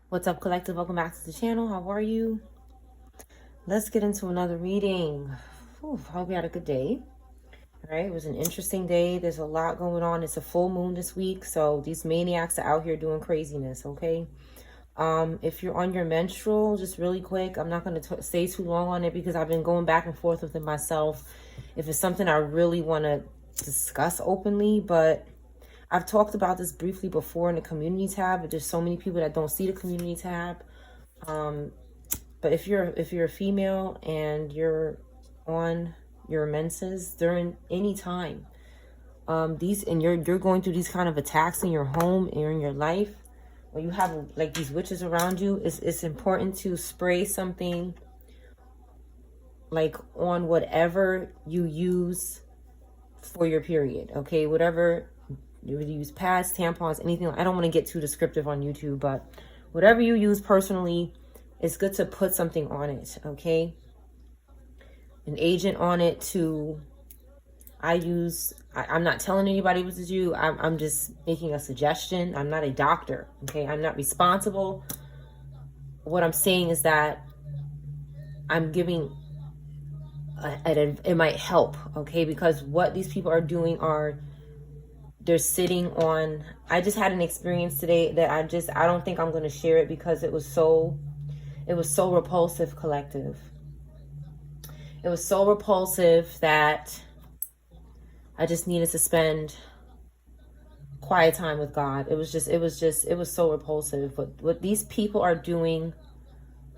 What's up, collective? Welcome back to the channel. How are you? Let's get into another reading. Hope you had a good day. All right, it was an interesting day. There's a lot going on. It's a full moon this week, so these maniacs are out here doing craziness, okay? If you're on your menstrual, just really quick, I'm not going to stay too long on it because I've been going back and forth with it myself. If it's something I really want to discuss openly, but I've talked about this briefly before in the community tab, but there's so many people that don't see the community tab. But if you're a female and you're on your menses during any time, you're going through these kind of attacks in your home or in your life, or you have like these witches around you, it's important to spray something like on whatever you use for your period, okay? Whatever you would use, pads, tampons, anything. I don't want to get too descriptive on YouTube, but whatever you use personally, it's good to put something on it, okay? An agent on it to, I'm not telling anybody what to do. I'm just making a suggestion. I'm not a doctor, okay? I'm not responsible. What I'm saying is that I'm giving, it might help, okay? Because what these people are doing they're sitting on, I just had an experience today that I don't think I'm going to share it because it was so repulsive, collective. It was so repulsive that I just needed to spend quiet time with God. It was so repulsive. But what these people are doing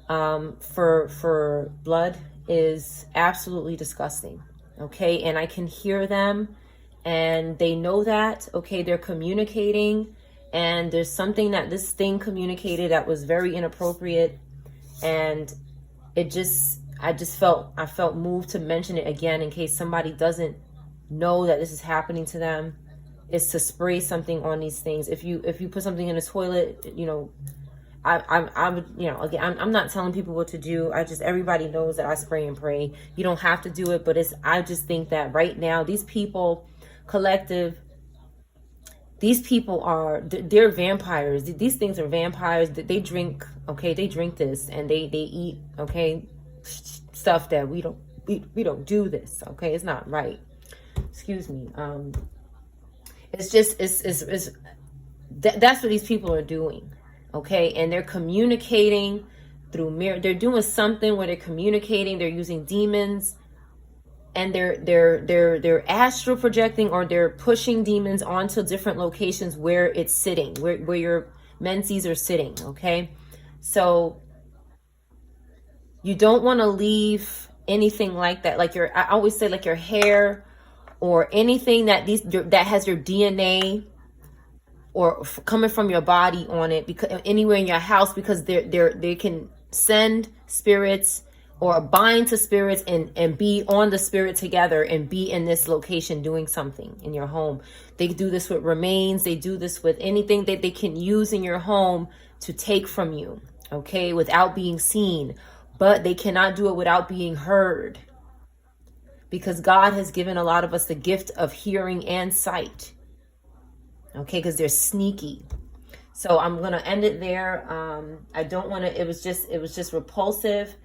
for blood is absolutely disgusting. Okay, and I can hear them. And they know that, okay, they're communicating, and there's something that this thing communicated that was very inappropriate, and I felt moved to mention it again in case somebody doesn't know that this is happening to them, is to spray something on these things. If you put something in the toilet, you know, I would, you know, again, I'm not telling people what to do. Everybody knows that I spray and pray. You don't have to do it, but I just think that right now, these people, collective, these people they're vampires. These things are vampires. They drink, okay, they drink this, and they eat, okay, stuff that we don't do this, okay? It's not right. Excuse me. That's what these people are doing, okay? And they're communicating through they're doing something where they're communicating. They're using demons, and they're astral projecting, or they're pushing demons onto different locations where it's sitting, where your menses are sitting, okay? So you don't want to leave anything like that, like I always say, like your hair or anything that has your DNA or coming from your body on it, because anywhere in your house, because they can send spirits or bind to spirits and be on the spirit together and be in this location doing something in your home. They do this with remains. They do this with anything that they can use in your home to take from you, okay, without being seen. But they cannot do it without being heard, because God has given a lot of us the gift of hearing and sight, okay, because they're sneaky. So I'm going to end it there. I don't want to, it was just repulsive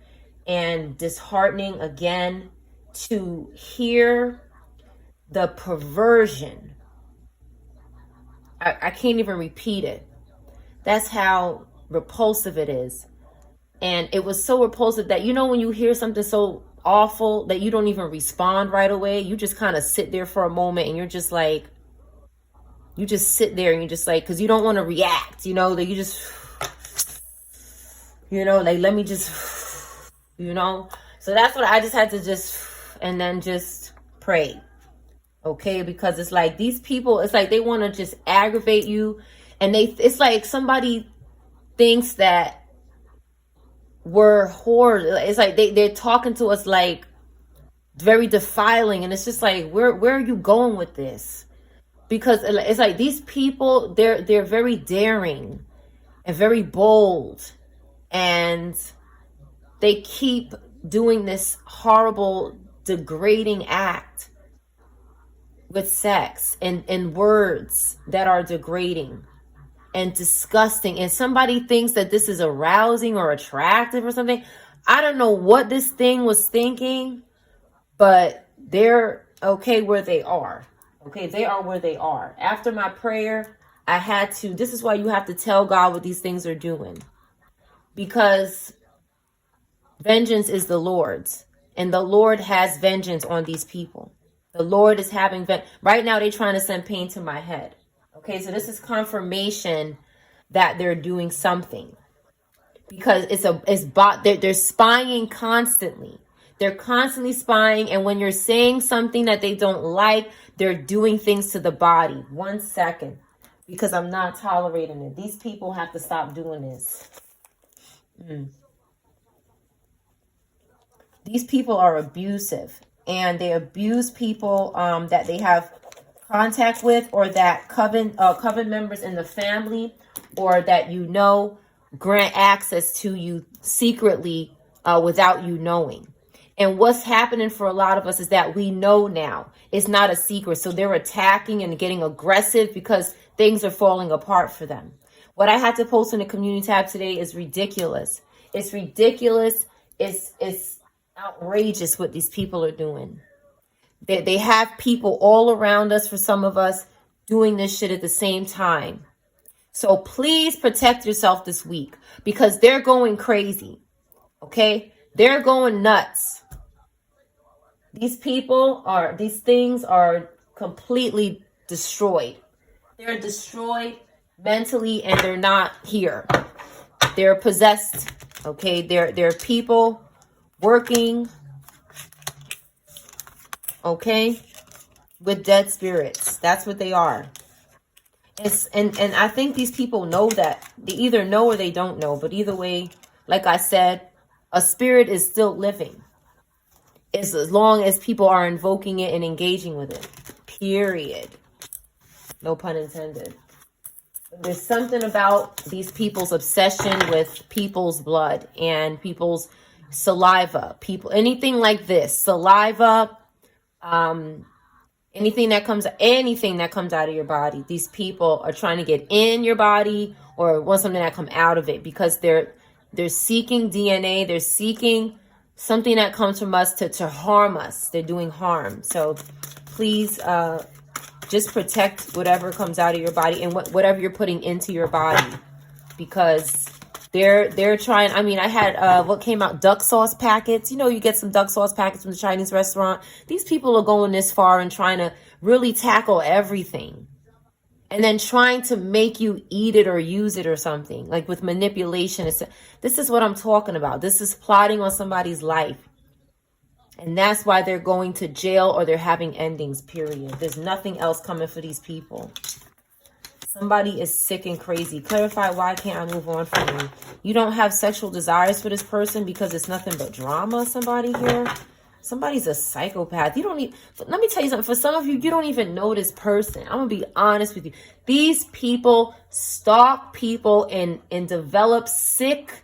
and disheartening again to hear the perversion. I can't even repeat it. That's how repulsive it is. And it was so repulsive that, you know, when you hear something so awful that you don't even respond right away, you just kind of sit there for a moment, and you're just like, you just sit there and you're just like, because you don't want to react, you know, that you just, you know, like, let me just, you know. So that's what I just had to and then just pray, okay? Because it's like these people, it's like they want to just aggravate you, and it's like somebody thinks that we're whores. It's like they're talking to us like very defiling, and it's just like, where are you going with this? Because it's like these people, they're very daring and very bold, and they keep doing this horrible, degrading act with sex and words that are degrading. and disgusting. And somebody thinks that this is arousing or attractive or something. I don't know what this thing was thinking, but they're okay where they are. Okay, they are where they are. After my prayer, I had to, this is why you have to tell God what these things are doing. Because vengeance is the Lord's. And the Lord has vengeance on these people. The Lord is having right now they're trying to send pain to my head. Okay, so this is confirmation that they're doing something. Because they're spying constantly. They're constantly spying, and when you're saying something that they don't like, they're doing things to the body. 1 second, because I'm not tolerating it. These people have to stop doing this. These people are abusive, and they abuse people that they have contact with, or that coven members in the family, or that grant access to you secretly without you knowing. And what's happening for a lot of us is that we know now. It's not a secret. So they're attacking and getting aggressive because things are falling apart for them. What I had to post in the community tab today is ridiculous. It's ridiculous. It's outrageous what these people are doing. They have people all around us, for some of us, doing this shit at the same time. So please protect yourself this week, because they're going crazy. Okay? They're going nuts. These things are completely destroyed. They're destroyed mentally, and they're not here. They're possessed. Okay? They're people working, okay, with dead spirits. That's what they are. And I think these people know that. They either know or they don't know. But either way, like I said, a spirit is still living. As long as people are invoking it and engaging with it. Period. No pun intended. There's something about these people's obsession with people's blood and people's saliva. Anything like this. Saliva, anything that comes out of your body. These people are trying to get in your body, or want something that come out of it, because they're seeking DNA. They're seeking something that comes from us to harm us. They're doing harm. So please just protect whatever comes out of your body, and whatever you're putting into your body, because they're trying. I mean, I had what came out, duck sauce packets. You get some duck sauce packets from the Chinese restaurant. These people are going this far and trying to really tackle everything, and then trying to make you eat it or use it or something, like with manipulation. This is what I'm talking about. This is plotting on somebody's life. And that's why they're going to jail, or they're having endings, period. There's nothing else coming for these people. Somebody is sick and crazy. Clarify, why can't I move on from you? You don't have sexual desires for this person because it's nothing but drama, somebody here. Somebody's a psychopath. Let me tell you something. For some of you, you don't even know this person. I'm going to be honest with you. These people stalk people and develop sick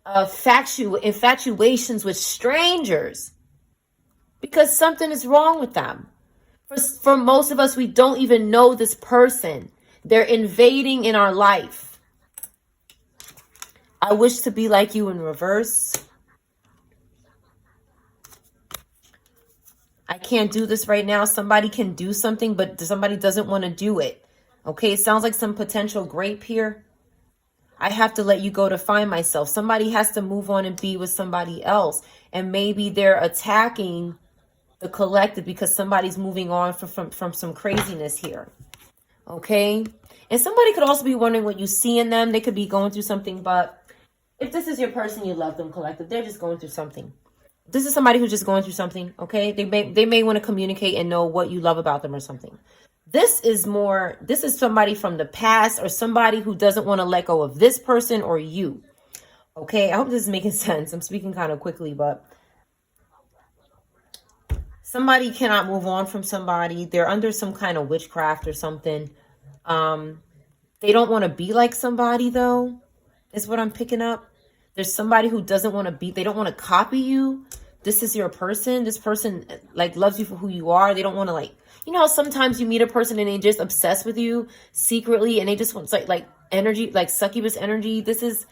infatuations with strangers, because something is wrong with them. For most of us, we don't even know this person. They're invading in our life. I wish to be like you in reverse. I can't do this right now. Somebody can do something, but somebody doesn't want to do it. Okay, it sounds like some potential grape here. I have to let you go to find myself. Somebody has to move on and be with somebody else. And maybe they're attacking the collective because somebody's moving on from some craziness here. Okay? And somebody could also be wondering what you see in them. They could be going through something, but if this is your person, you love them, collective, they're just going through something. This is somebody who's just going through something, okay? They may want to communicate and know what you love about them or something. This is somebody from the past, or somebody who doesn't want to let go of this person or you. Okay? I hope this is making sense. I'm speaking kind of quickly, but somebody cannot move on from somebody. They're under some kind of witchcraft or something. They don't want to be like somebody, though, is what I'm picking up. There's somebody who doesn't want to be, they don't want to copy you. This is your person. This person loves you for who you are. They don't want to how sometimes you meet a person and they just obsessed with you secretly, and they just want energy, like succubus energy. This is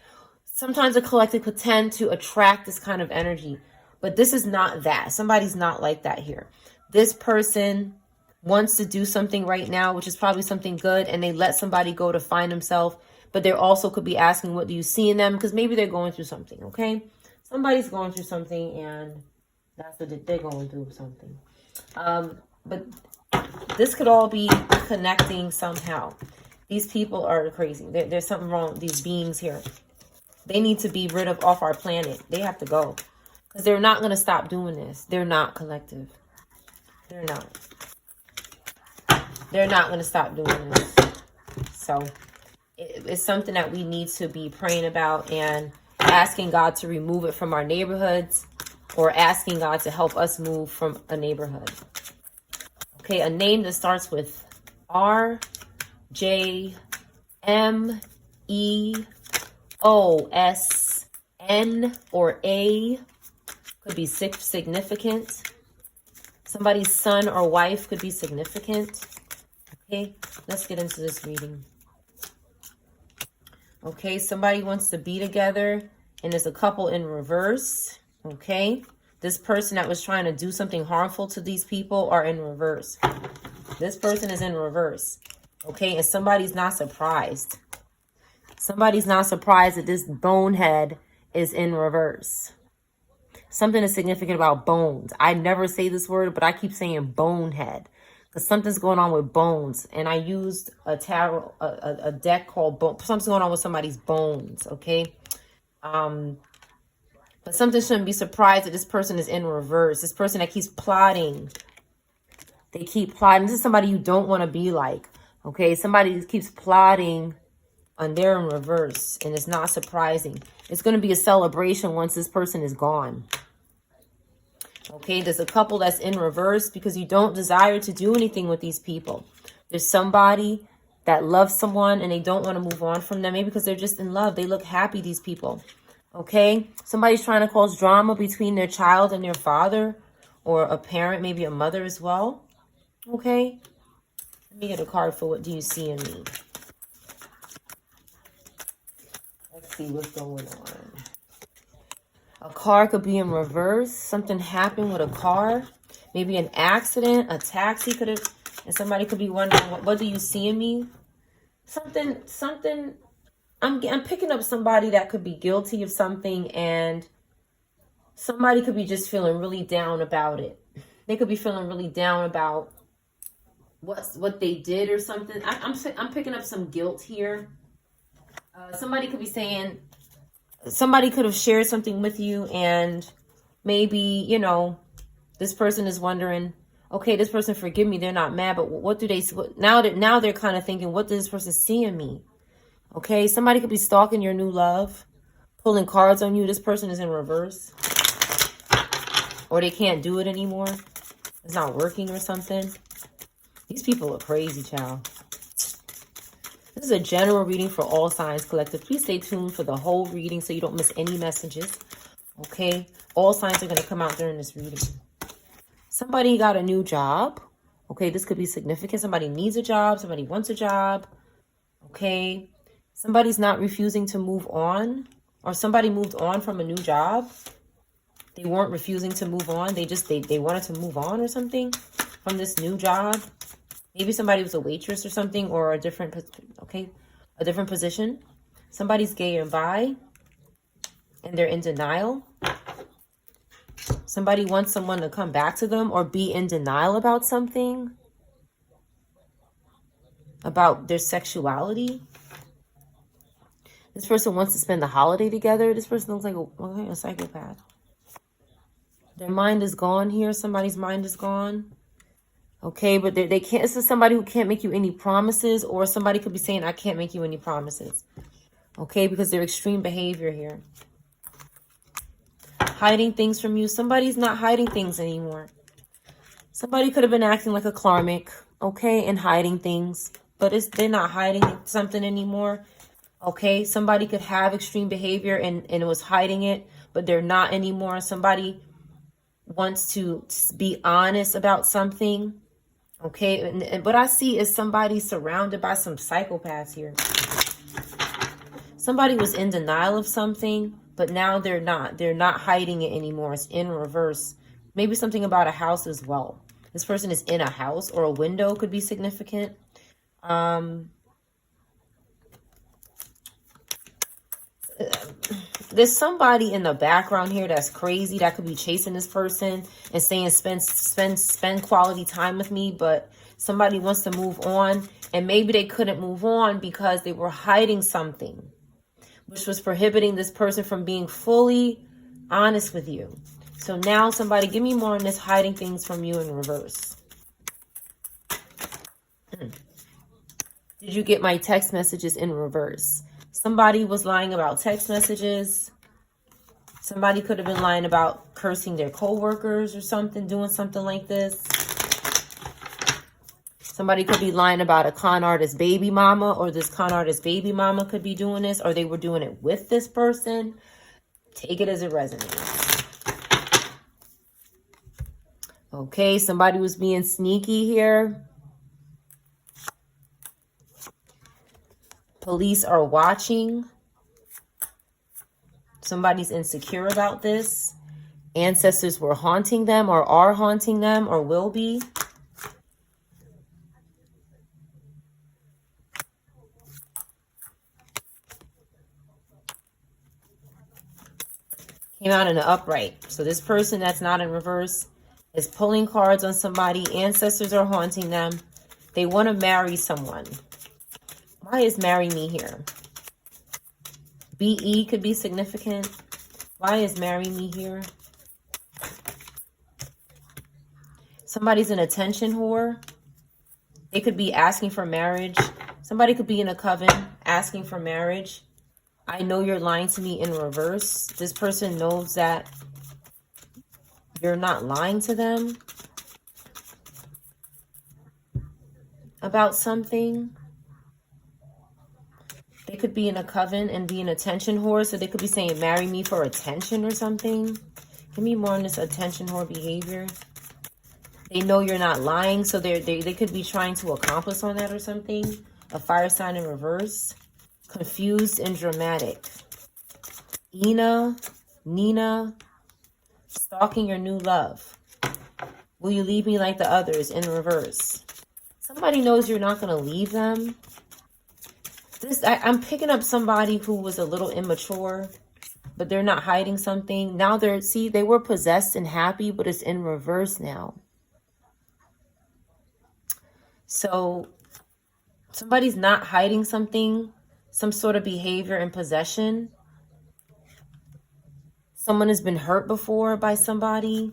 sometimes a collective could tend to attract this kind of energy, but this is not that. Somebody's not like that here. This person wants to do something right now, which is probably something good, and they let somebody go to find themselves, but they also could be asking, what do you see in them? Because maybe they're going through something, okay? Somebody's going through something, and that's what they're going through, something. But this could all be connecting somehow. These people are crazy. There's something wrong with these beings here. They need to be rid of off our planet. They have to go. Because they're not going to stop doing this. They're not collective. They're not. They're not going to stop doing this. So it's something that we need to be praying about and asking God to remove it from our neighborhoods, or asking God to help us move from a neighborhood. Okay, a name that starts with R, J, M, E, O, S, N, or A could be significant. Somebody's son or wife could be significant. Okay, let's get into this reading. Okay, somebody wants to be together, and there's a couple in reverse. Okay, this person that was trying to do something harmful to these people are in reverse. This person is in reverse. Okay, and somebody's not surprised. Somebody's not surprised that this bonehead is in reverse. Something is significant about bones. I never say this word, but I keep saying bonehead, because something's going on with bones. And I used a tarot, a deck called bone. Something's going on with somebody's bones, okay? But something shouldn't be surprised that this person is in reverse. This person that keeps plotting. They keep plotting. This is somebody you don't want to be like, okay? Somebody that keeps plotting, and they're in reverse, and it's not surprising. It's going to be a celebration once this person is gone. Okay, there's a couple that's in reverse because you don't desire to do anything with these people. There's somebody that loves someone and they don't want to move on from them, maybe because they're just in love. They look happy, these people. Okay, somebody's trying to cause drama between their child and their father, or a parent, maybe a mother as well. Okay, let me get a card for what do you see in me. Let's see what's going on. A car could be in reverse. Something happened with a car. Maybe an accident. A taxi could have... And somebody could be wondering, what do you see in me? Something... I'm picking up somebody that could be guilty of something, and somebody could be just feeling really down about it. They could be feeling really down about what they did or something. I'm picking up some guilt here. Somebody could be saying... Somebody could have shared something with you, and maybe, you know, this person is wondering, okay, this person forgive me, they're not mad, but what do they, now they're kind of thinking, what does this person see in me? Okay, somebody could be stalking your new love, pulling cards on you. This person is in reverse, or they can't do it anymore. It's not working or something. These people are crazy, child. This is a general reading for all signs collective. Please stay tuned for the whole reading so you don't miss any messages. Okay? All signs are going to come out during this reading. Somebody got a new job. Okay? This could be significant. Somebody needs a job. Somebody wants a job. Okay? Somebody's not refusing to move on. Or somebody moved on from a new job. They weren't refusing to move on. They wanted to move on or something from this new job. Maybe somebody was a waitress or something, or a different position. Somebody's gay and bi, and they're in denial. Somebody wants someone to come back to them or be in denial about something, about their sexuality. This person wants to spend the holiday together. This person looks like a psychopath. Their mind is gone here. Somebody's mind is gone. Okay, but they can't. This is somebody who can't make you any promises, or somebody could be saying, I can't make you any promises. Okay, because they're extreme behavior here. Hiding things from you. Somebody's not hiding things anymore. Somebody could have been acting like a karmic, okay, and hiding things, but they're not hiding something anymore. Okay, somebody could have extreme behavior and it was hiding it, but they're not anymore. Somebody wants to be honest about something. Okay, and what I see is somebody surrounded by some psychopaths here. Somebody was in denial of something, but now they're not. They're not hiding it anymore. It's in reverse. Maybe something about a house as well. This person is in a house, or a window could be significant. There's somebody in the background here that's crazy that could be chasing this person and saying spend quality time with me, but somebody wants to move on, and maybe they couldn't move on because they were hiding something, which was prohibiting this person from being fully honest with you. So now somebody, give me more on this hiding things from you in reverse. Did you get my text messages in reverse? Somebody was lying about text messages. Somebody could have been lying about cursing their coworkers or something, doing something like this. Somebody could be lying about a con artist baby mama, or this con artist baby mama could be doing this, or they were doing it with this person. Take it as it resonates. Okay, somebody was being sneaky here. Police are watching. Somebody's insecure about this. Ancestors were haunting them, or are haunting them, or will be. Came out in the upright. So this person that's not in reverse is pulling cards on somebody. Ancestors are haunting them. They want to marry someone. Why is marry me here? BE could be significant. Why is marry me here? Somebody's an attention whore. They could be asking for marriage. Somebody could be in a coven asking for marriage. I know you're lying to me in reverse. This person knows that you're not lying to them about something. They could be in a coven and be an attention whore. So they could be saying, marry me for attention or something. Give me more on this attention whore behavior. They know you're not lying. So they could be trying to accomplish on that or something. A fire sign in reverse. Confused and dramatic. Nina, stalking your new love. Will you leave me like the others in reverse? Somebody knows you're not going to leave them. I'm picking up somebody who was a little immature, but they're not hiding something. Now they were possessed and happy, but it's in reverse now. So somebody's not hiding something, some sort of behavior and possession. Someone has been hurt before by somebody,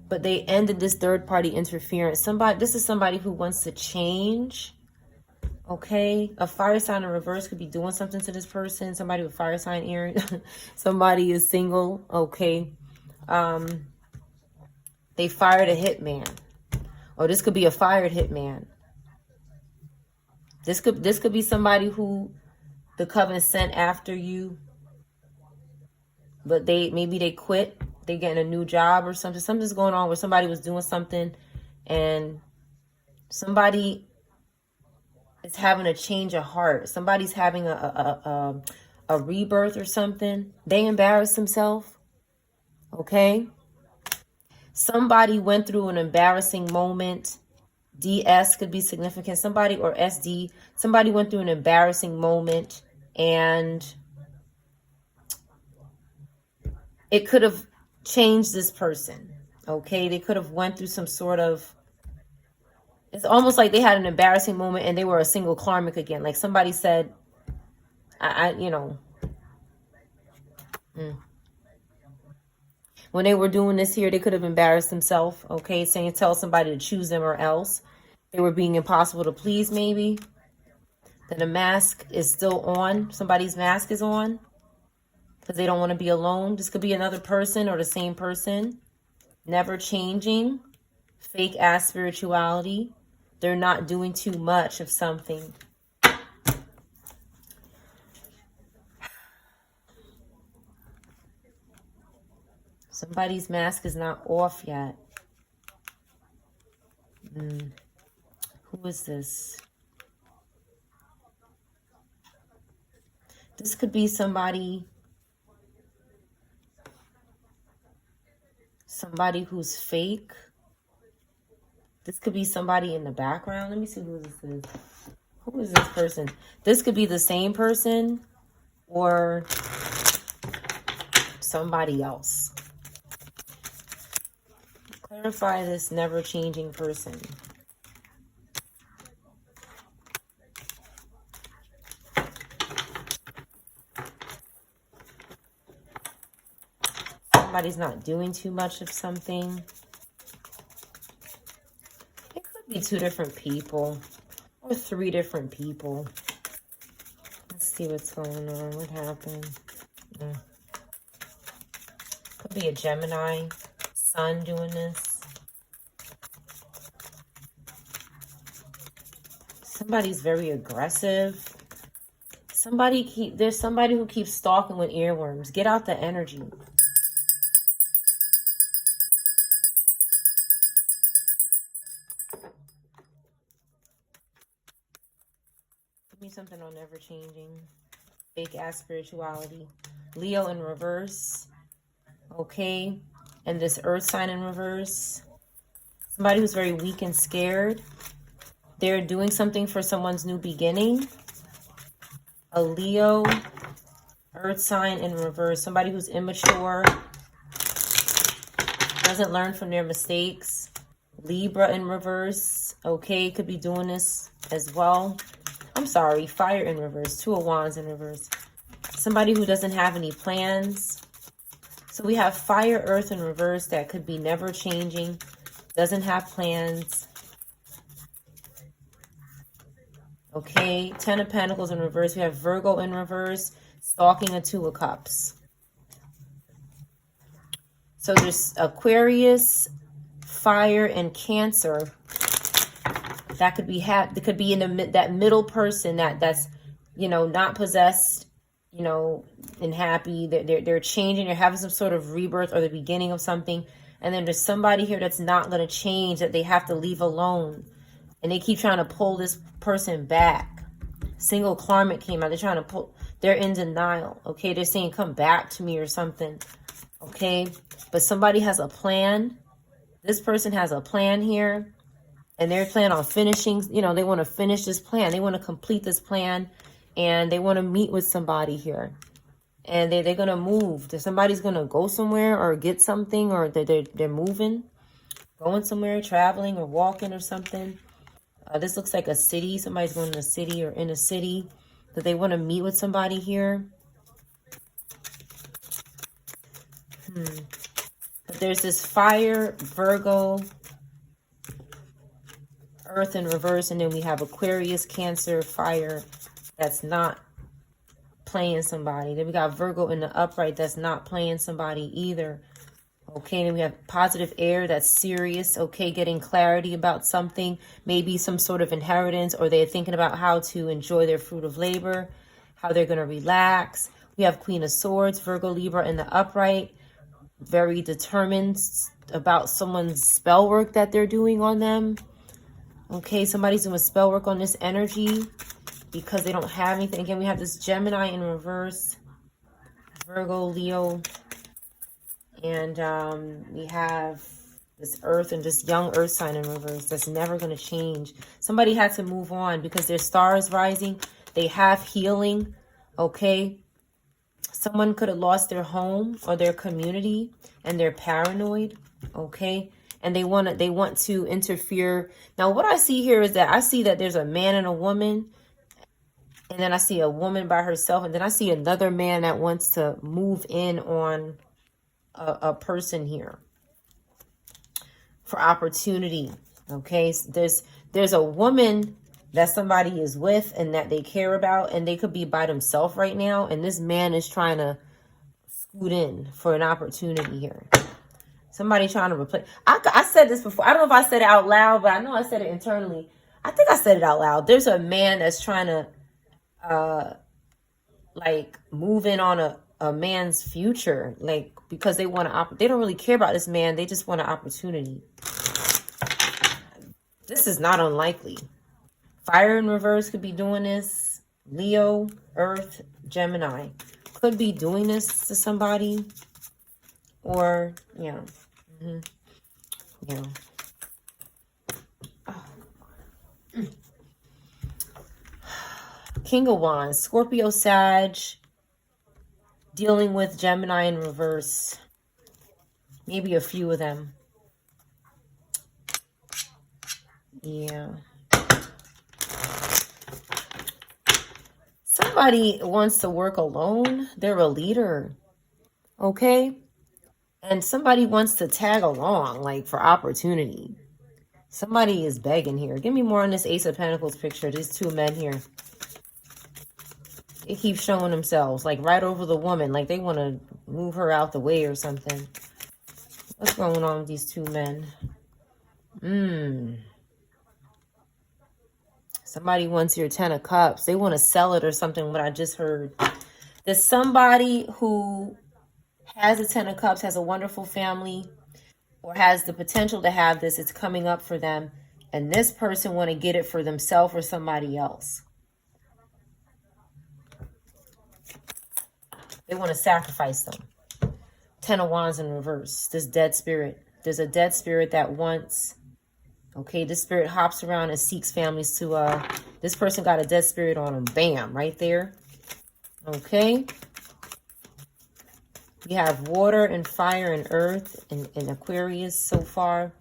but they ended this third-party interference. This is somebody who wants to change. Okay, a fire sign in reverse could be doing something to this person. Somebody with fire sign earring. Somebody is single. Okay, they fired a hitman, or this could be a fired hitman. This could be somebody who the coven sent after you, but maybe they quit. They getting a new job or something. Something's going on where somebody was doing something, and somebody is having a change of heart. Somebody's having a rebirth or something. They embarrassed themselves. Okay. Somebody went through an embarrassing moment. DS could be significant. Somebody, or SD, somebody went through an embarrassing moment, and it could have changed this person. Okay. They could have went through some sort of, it's almost like they had an embarrassing moment and they were a single karmic again. Like somebody said, when they were doing this here, they could have embarrassed themselves. Okay. Saying, tell somebody to choose them or else. They were being impossible to please, maybe. Then the mask is still on. Somebody's mask is on because they don't want to be alone. This could be another person or the same person. Never changing. Fake ass spirituality. They're not doing too much of something. Somebody's mask is not off yet. Who is this? This could be somebody who's fake. This could be somebody in the background. Let me see who this is. Who is this person? This could be the same person or somebody else. Clarify this never-changing person. Somebody's not doing too much of something. It could be 2 different people or 3 different people. Let's see what's going on. What happened? Could be a Gemini sun doing this. Somebody's very aggressive. There's somebody who keeps stalking with earworms. Get out the energy. Give me something on never changing. Fake ass spirituality. Leo in reverse. Okay. And this earth sign in reverse. Somebody who's very weak and scared. They're doing something for someone's new beginning. A Leo, earth sign in reverse. Somebody who's immature. Doesn't learn from their mistakes. Libra in reverse. Okay, could be doing this as well. I'm sorry, fire in reverse. 2 of Wands in reverse. Somebody who doesn't have any plans. So we have fire, earth in reverse. That could be never changing. Doesn't have plans. Okay, 10 of Pentacles in reverse. We have Virgo in reverse. Stalking a 2 of Cups. So there's Aquarius, fire, and Cancer. That could be in that middle person that's not possessed, and happy. They're changing. They're having some sort of rebirth or the beginning of something. And then there's somebody here that's not going to change, that they have to leave alone. And they keep trying to pull this person back. Single karmic came out. They're trying to pull. They're in denial. Okay, they're saying come back to me or something. Okay, but somebody has a plan. This person has a plan here. And they're planning on finishing, they want to finish this plan. They want to complete this plan. And they want to meet with somebody here. And they're going to move. Somebody's going to go somewhere or get something, or they're moving. Going somewhere, traveling or walking or something. This looks like a city. Somebody's going to a city or in a city. That they want to meet with somebody here. But there's this fire, Virgo, earth in reverse, and then we have Aquarius, Cancer, fire, that's not playing somebody. Then we got Virgo in the upright, that's not playing somebody either. Okay, then we have positive air, that's serious. Okay, getting clarity about something, maybe some sort of inheritance, or they're thinking about how to enjoy their fruit of labor, how they're going to relax. We have Queen of Swords, Virgo, Libra in the upright, very determined about someone's spell work that they're doing on them. Okay, somebody's doing spell work on this energy because they don't have anything. Again, we have this Gemini in reverse, Virgo, Leo, and we have this earth and this young earth sign in reverse. That's never going to change. Somebody had to move on because their star is rising. They have healing. Okay, someone could have lost their home or their community and they're paranoid. Okay, and they want to interfere. Now, what I see here is that I see that there's a man and a woman, and then I see a woman by herself, and then I see another man that wants to move in on a person here for opportunity. Okay, so there's a woman that somebody is with and that they care about, and they could be by themselves right now, and this man is trying to scoot in for an opportunity here. Somebody trying to replace. I said this before. I don't know if I said it out loud, but I know I said it internally. I think I said it out loud. There's a man that's trying to like move in on a man's future, like because they want to they don't really care about this man. They just want an opportunity. This is not unlikely. Fire in reverse could be doing this. Leo, Earth, Gemini. Could be doing this to somebody. Or, yeah. Yeah. King of Wands, Scorpio, Sag, dealing with Gemini in reverse. Maybe a few of them. Yeah. Somebody wants to work alone. They're a leader. Okay? And somebody wants to tag along, like, for opportunity. Somebody is begging here. Give me more on this Ace of Pentacles picture. These two men here. They keep showing themselves, like, right over the woman. Like, they want to move her out the way or something. What's going on with these two men? Somebody wants your 10 of Cups. They want to sell it or something, what I just heard. There's somebody who has a 10 of Cups, has a wonderful family, or has the potential to have this. It's coming up for them. And this person want to get it for themselves or somebody else. They want to sacrifice them. 10 of Wands in reverse. This dead spirit. There's a dead spirit that wants... Okay, this spirit hops around and seeks families to... this person got a dead spirit on them. Bam, right there. Okay. We have water and fire and earth and Aquarius so far.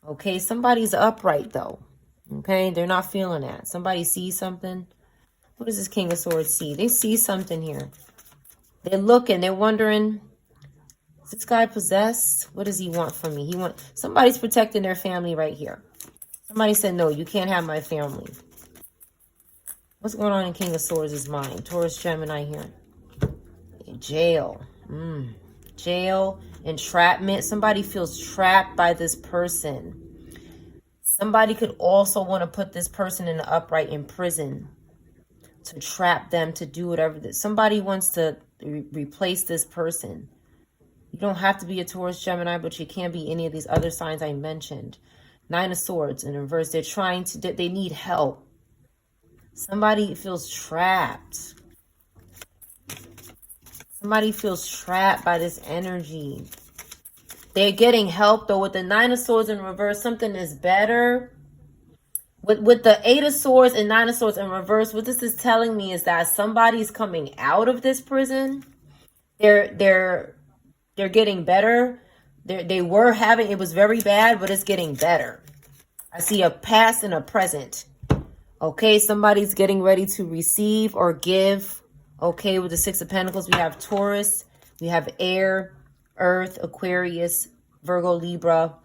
Okay, somebody's upright though. Okay, they're not feeling that. Somebody sees something. What does this King of Swords see? They see something here. They're looking. They're wondering, is this guy possessed? What does he want from me? Somebody's protecting their family right here. Somebody said, no, you can't have my family. What's going on in King of Swords' mind? Taurus, Gemini here. Jail. Jail, entrapment. Somebody feels trapped by this person. Somebody could also want to put this person in the upright in prison to trap them to do whatever. Somebody wants to replace this person. You don't have to be a Taurus, Gemini, but you can't be any of these other signs I mentioned. 9 of Swords in reverse. They're trying to, they need help. Somebody feels trapped. Somebody feels trapped by this energy. They're getting help, though. With the 9 of Swords in reverse, something is better. With the 8 of Swords and 9 of Swords in reverse, what this is telling me is that somebody's coming out of this prison. They're getting better. They were having, it was very bad, but it's getting better. I see a past and a present. Okay, somebody's getting ready to receive or give. Okay, with the 6 of Pentacles, we have Taurus, we have air, earth, Aquarius, Virgo, Libra.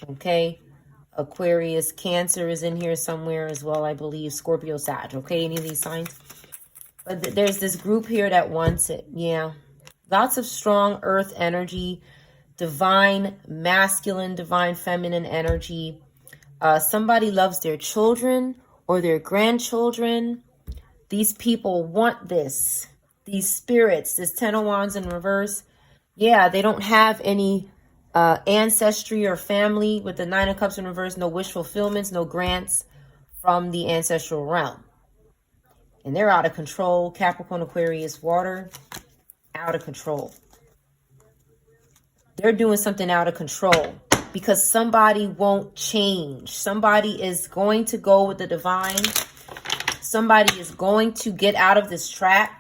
Okay, Aquarius, Cancer is in here somewhere as well, I believe. Scorpio, Sag. Okay, any of these signs? But there's this group here that wants it. Yeah, lots of strong earth energy, divine masculine, divine feminine energy. Somebody loves their children or their grandchildren. These people want this. These spirits, this 10 of Wands in reverse. Yeah, they don't have any ancestry or family. With the 9 of Cups in reverse, no wish fulfillments, no grants from the ancestral realm. And they're out of control. Capricorn, Aquarius, water, out of control. They're doing something out of control because somebody won't change. Somebody is going to go with the divine. Somebody is going to get out of this trap.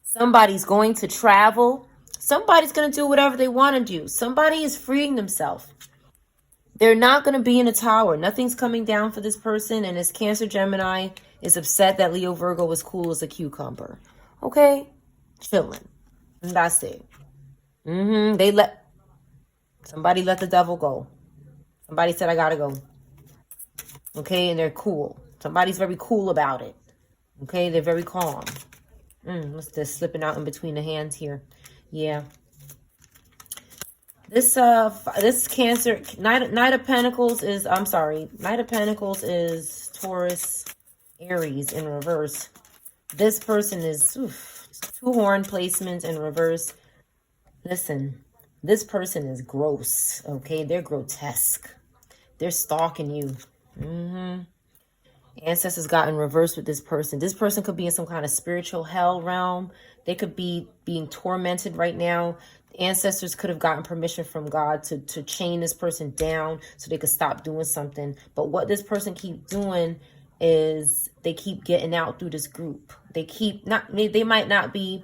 Somebody's going to travel. Somebody's going to do whatever they want to do. Somebody is freeing themselves. They're not going to be in a tower. Nothing's coming down for this person. And this Cancer Gemini is upset that Leo Virgo was cool as a cucumber. Okay? Chilling. And that's it. Somebody let the devil go. Somebody said, I got to go. Okay? And they're cool. Somebody's very cool about it. Okay? They're very calm. What's this slipping out in between the hands here? Yeah. This Cancer, Knight of Pentacles is, Knight of Pentacles is Taurus, Aries in reverse. This person is, 2 horn placements in reverse. Listen, this person is gross, okay? They're grotesque. They're stalking you. Ancestors got in reverse with this person. This person could be in some kind of spiritual hell realm. They could be being tormented right now. Ancestors could have gotten permission from God to chain this person down so they could stop doing something. But what this person keep doing is they keep getting out through this group. They might not be,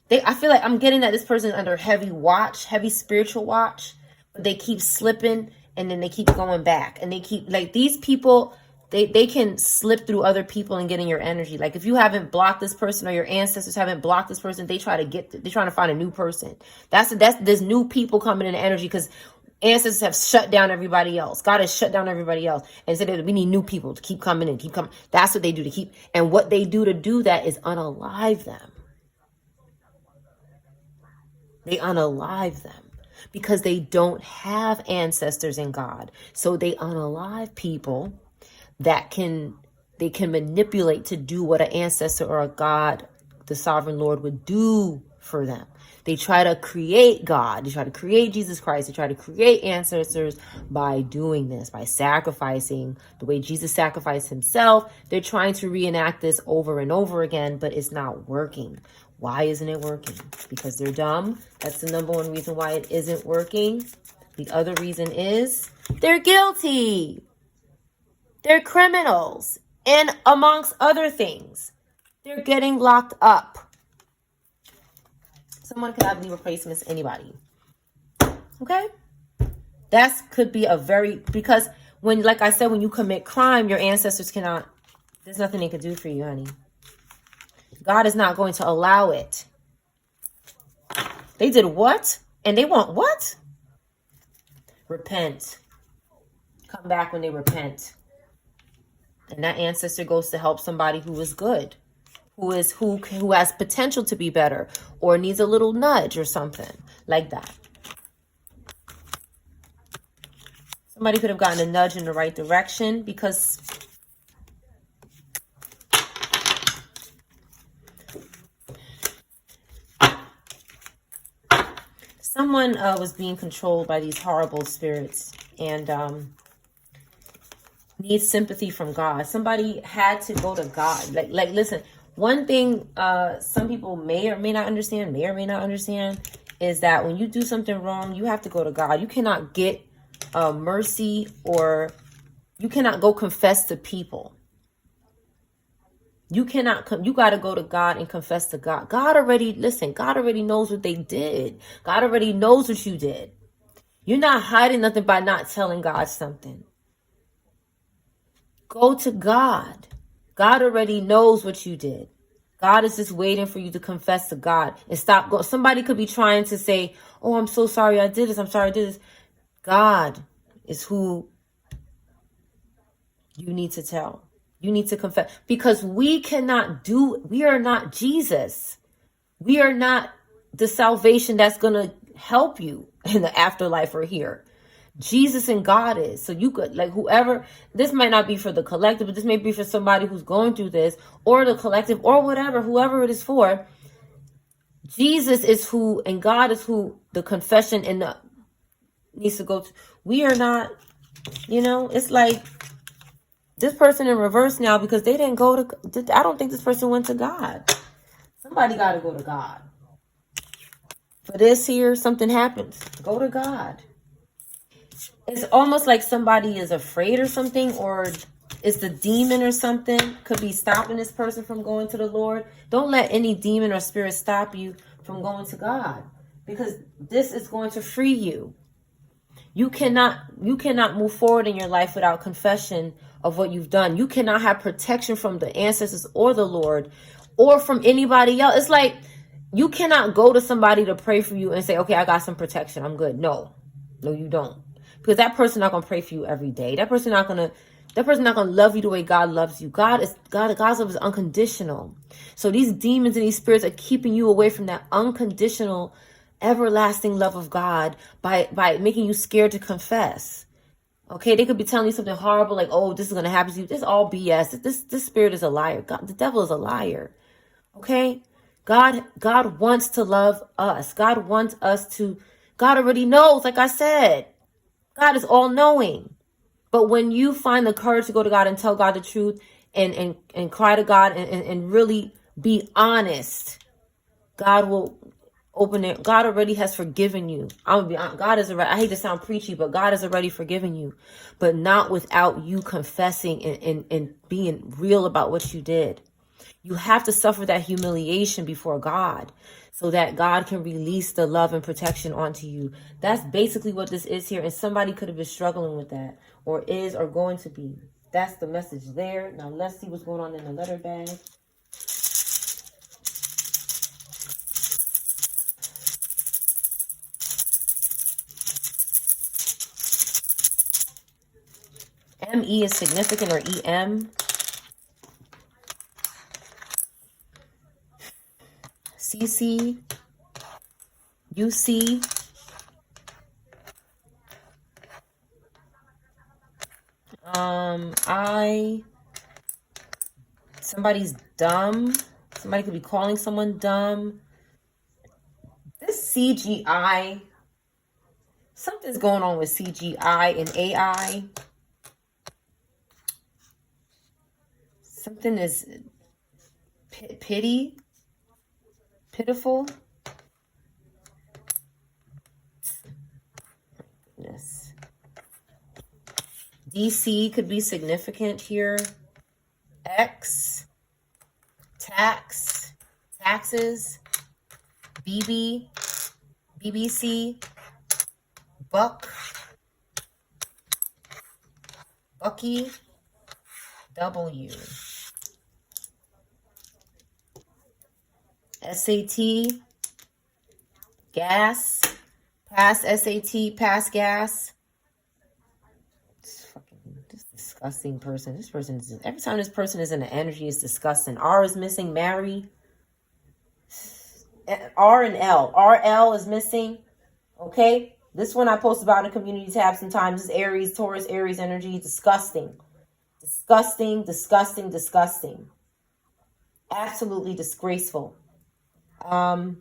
I feel like I'm getting that this person is under heavy spiritual watch, but they keep slipping and then they keep going back. And they keep, like, these people, they can slip through other people and get in your energy. Like, if you haven't blocked this person or your ancestors haven't blocked this person, they're trying to find a new person. There's new people coming in the energy because ancestors have shut down everybody else. God has shut down everybody else and said that we need new people to keep coming in, keep coming. That's what they do and what they do to do that is unalive them. They unalive them because they don't have ancestors in God. So they unalive people that they can manipulate to do what an ancestor or a God, the sovereign Lord, would do for them. They try to create God. They try to create Jesus Christ. They try to create ancestors by doing this, by sacrificing the way Jesus sacrificed himself. They're trying to reenact this over and over again, but it's not working. Why isn't it working? Because they're dumb. That's the number one reason why it isn't working. The other reason is they're guilty. They're criminals. And amongst other things, they're getting locked up. Someone could have knee replacements, anybody. Okay? That could be because like I said, when you commit crime, your ancestors there's nothing they can do for you, honey. God is not going to allow it. They did what? And they want what? Repent. Come back when they repent. And that ancestor goes to help somebody who is good, who has potential to be better, or needs a little nudge or something like that. Somebody could have gotten a nudge in the right direction because someone was being controlled by these horrible spirits and needs sympathy from God. Somebody had to go to God. Like, listen, one thing some people may or may not understand is that when you do something wrong, you have to go to God. You cannot get mercy, or you cannot go confess to people. You got to go to God and confess to God. God already knows what they did. God already knows what you did. You're not hiding nothing by not telling God something. Go to God. God already knows what you did. God is just waiting for you to confess to God and stop going. Somebody could be trying to say, oh, I'm so sorry I did this. I'm sorry I did this. God is who you need to tell. You need to confess, because we are not Jesus. We are not the salvation that's going to help you in the afterlife or here. Jesus and God is. So you could, like, whoever, this might not be for the collective, but this may be for somebody who's going through this, or the collective, or whatever, whoever it is for. Jesus is who, and God is who the confession needs to go to. We are not, it's like this person in reverse now because they didn't go to, I don't think this person went to God. Somebody got to go to God. For this here, something happens. Go to God. It's almost like somebody is afraid or something, or it's the demon or something could be stopping this person from going to the Lord. Don't let any demon or spirit stop you from going to God, because this is going to free you. You cannot move forward in your life without confession of what you've done. You cannot have protection from the ancestors or the Lord or from anybody else. It's like you cannot go to somebody to pray for you and say, okay, I got some protection, I'm good. No, you don't. Because that person not gonna pray for you every day. That person not gonna love you the way God loves you. God's love is unconditional. So these demons and these spirits are keeping you away from that unconditional, everlasting love of God by making you scared to confess. Okay, they could be telling you something horrible, like, oh, this is gonna happen to you. This is all BS. This spirit is a liar. God, the devil is a liar. Okay, God wants to love us. God already knows. Like I said, God is all knowing. But when you find the courage to go to God and tell God the truth, and cry to God and really be honest, God will open it. God already has forgiven you. I'm gonna be honest. God is already, I hate to sound preachy, but God has already forgiven you, but not without you confessing and being real about what you did. You have to suffer that humiliation before God so that God can release the love and protection onto you. That's basically what this is here. And somebody could have been struggling with that, or is, or going to be. That's the message there. Now let's see what's going on in the letter bag. ME is significant, or EM. CC, UC, somebody's dumb. Somebody could be calling someone dumb. This CGI, something's going on with CGI and AI. Something is pitiful. Goodness. DC could be significant here. X, taxes, BBC, Bucky, W, SAT, gas, pass SAT, pass gas. This disgusting person. This person is, every time this person is in the energy, is disgusting. R is missing, marry. R and L. RL is missing. Okay? This one I post about in the community tab sometimes. This is Aries, Taurus, Aries energy. Disgusting. Disgusting, disgusting, disgusting. Absolutely disgraceful. And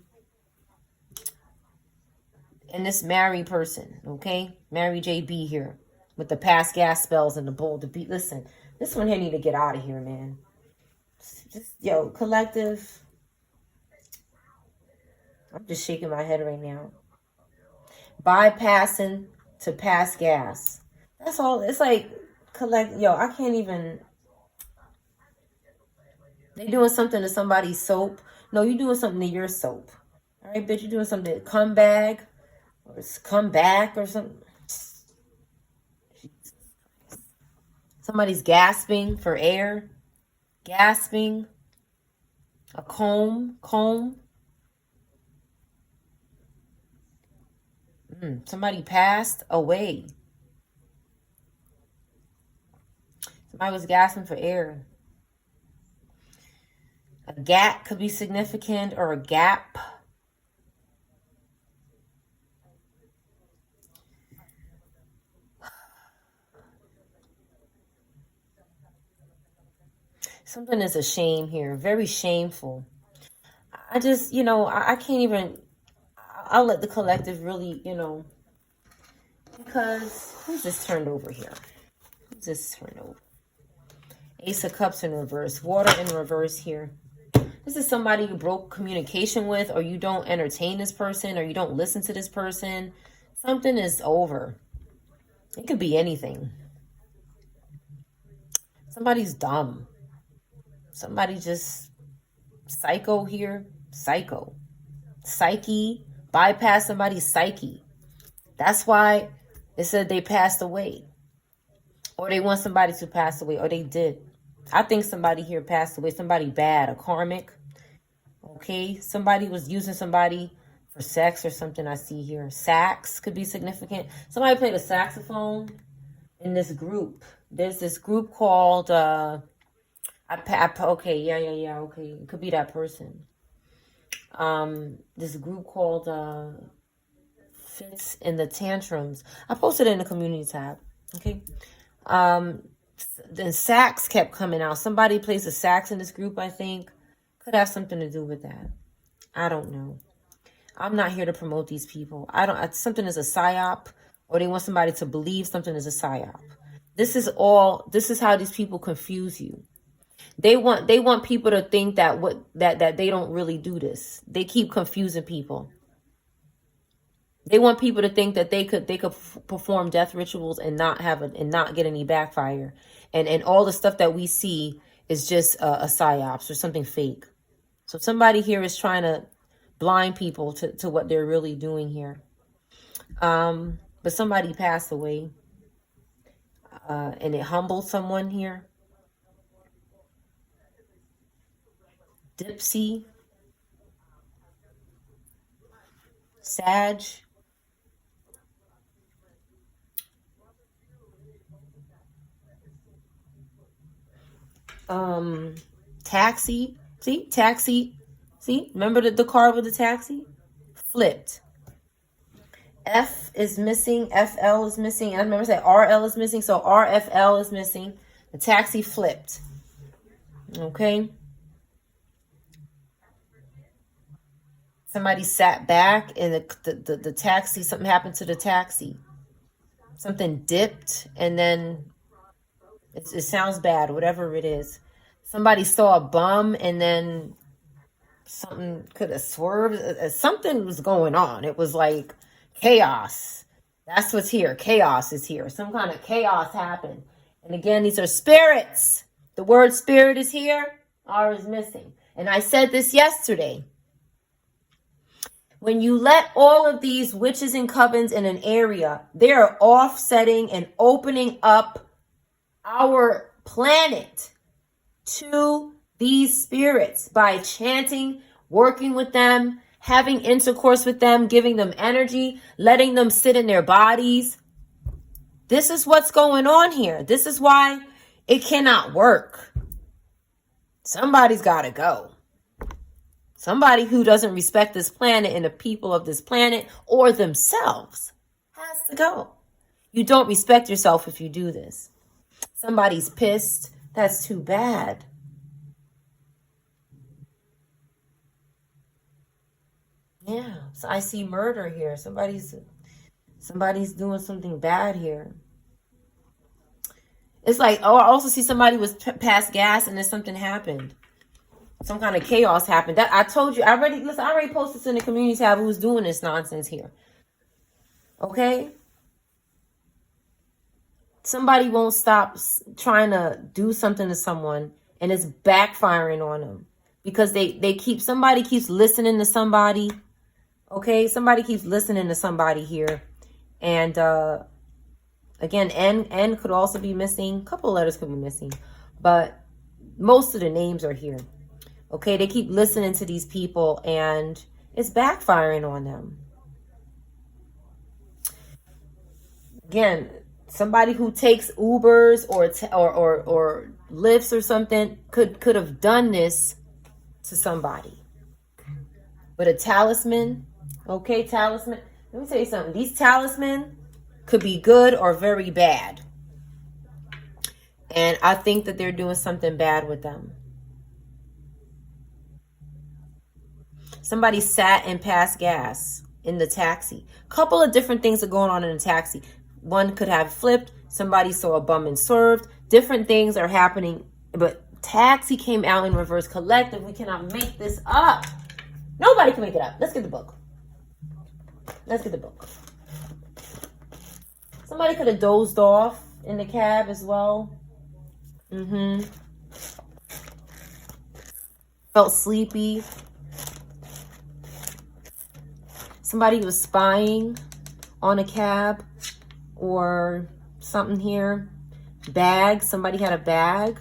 this married person, okay? Mary JB here with the past gas spells and the bull. Listen, this one here need to get out of here, man. Just, yo, collective. I'm just shaking my head right now. Bypassing to pass gas. That's all. It's like, I can't even. They doing something to somebody's soap. No, you're doing something to your soap. All right, bitch, you're doing something to come back or something. Somebody's gasping for air. Gasping. A comb. Somebody passed away. Somebody was gasping for air. A gap could be significant, or a gap. Something is a shame here. Very shameful. I just, I can't even. I'll let the collective really, because who's this turned over here? Who's this turned over? Ace of Cups in reverse. Water in reverse here. This is somebody you broke communication with, or you don't entertain this person, or you don't listen to this person. Something is over. It could be anything. Somebody's dumb. Somebody just psycho here. Psycho. Psyche. Bypass somebody's psyche. That's why it said they passed away. Or they want somebody to pass away. Or they did. I think somebody here passed away. Somebody bad. A karmic. Okay. Somebody was using somebody for sex or something, I see here. Sax could be significant. Somebody played a saxophone in this group. There's this group called... okay. Yeah. Okay. It could be that person. This group called Fits in the Tantrums. I posted it in the community tab. Okay. Then sax kept coming out. Somebody plays the sax in this group, I think. Could have something to do with that. I don't know. I'm not here to promote these people. Something is a psyop, or they want somebody to believe something is a psyop. This is how these people confuse you. They want people to think that that they don't really do this. They keep confusing people. They want people to think that they could perform death rituals and not get any backfire, and all the stuff that we see is just a psyops or something fake. So somebody here is trying to blind people to what they're really doing here. But somebody passed away, and it humbled someone here. Dipsy, Sag, taxi. See, taxi. See, remember the car with the taxi? Flipped. F is missing. FL is missing. I remember saying RL is missing. So RFL is missing. The taxi flipped. Okay. Somebody sat back and the taxi, something happened to the taxi. Something dipped, and then it sounds bad, whatever it is. Somebody saw a bum, and then something could have swerved. Something was going on. It was like chaos. That's what's here. Chaos is here. Some kind of chaos happened. And again, these are spirits. The word spirit is here. R is missing. And I said this yesterday. When you let all of these witches and covens in an area, they are offsetting and opening up our planet to these spirits by chanting, working with them, having intercourse with them, giving them energy, letting them sit in their bodies. This is what's going on here. This is why it cannot work. Somebody's got to go. Somebody who doesn't respect this planet and the people of this planet or themselves has to go. You don't respect yourself if you do this. Somebody's pissed. That's too bad. Yeah, so I see murder here. Somebody's doing something bad here. It's like, oh, I also see somebody was past gas and then something happened. Some kind of chaos happened. That I told you. I already posted this in the community tab who's doing this nonsense here. Okay? Somebody won't stop trying to do something to someone, and it's backfiring on them because somebody keeps listening to somebody. Okay? Somebody keeps listening to somebody here. And again, N could also be missing. A couple of letters could be missing, but most of the names are here. Okay, they keep listening to these people and it's backfiring on them. Again, somebody who takes Ubers or Lyfts or something could have done this to somebody. But a talisman, okay, talisman. Let me tell you something. These talisman could be good or very bad. And I think that they're doing something bad with them. Somebody sat and passed gas in the taxi. Couple of different things are going on in the taxi. One could have flipped. Somebody saw a bum and swerved. Different things are happening. But taxi came out in reverse. Collective, we cannot make this up. Nobody can make it up. Let's get the book. Let's get the book. Somebody could have dozed off in the cab as well. Felt sleepy. Somebody was spying on a cab or something here. Bag. Somebody had a bag.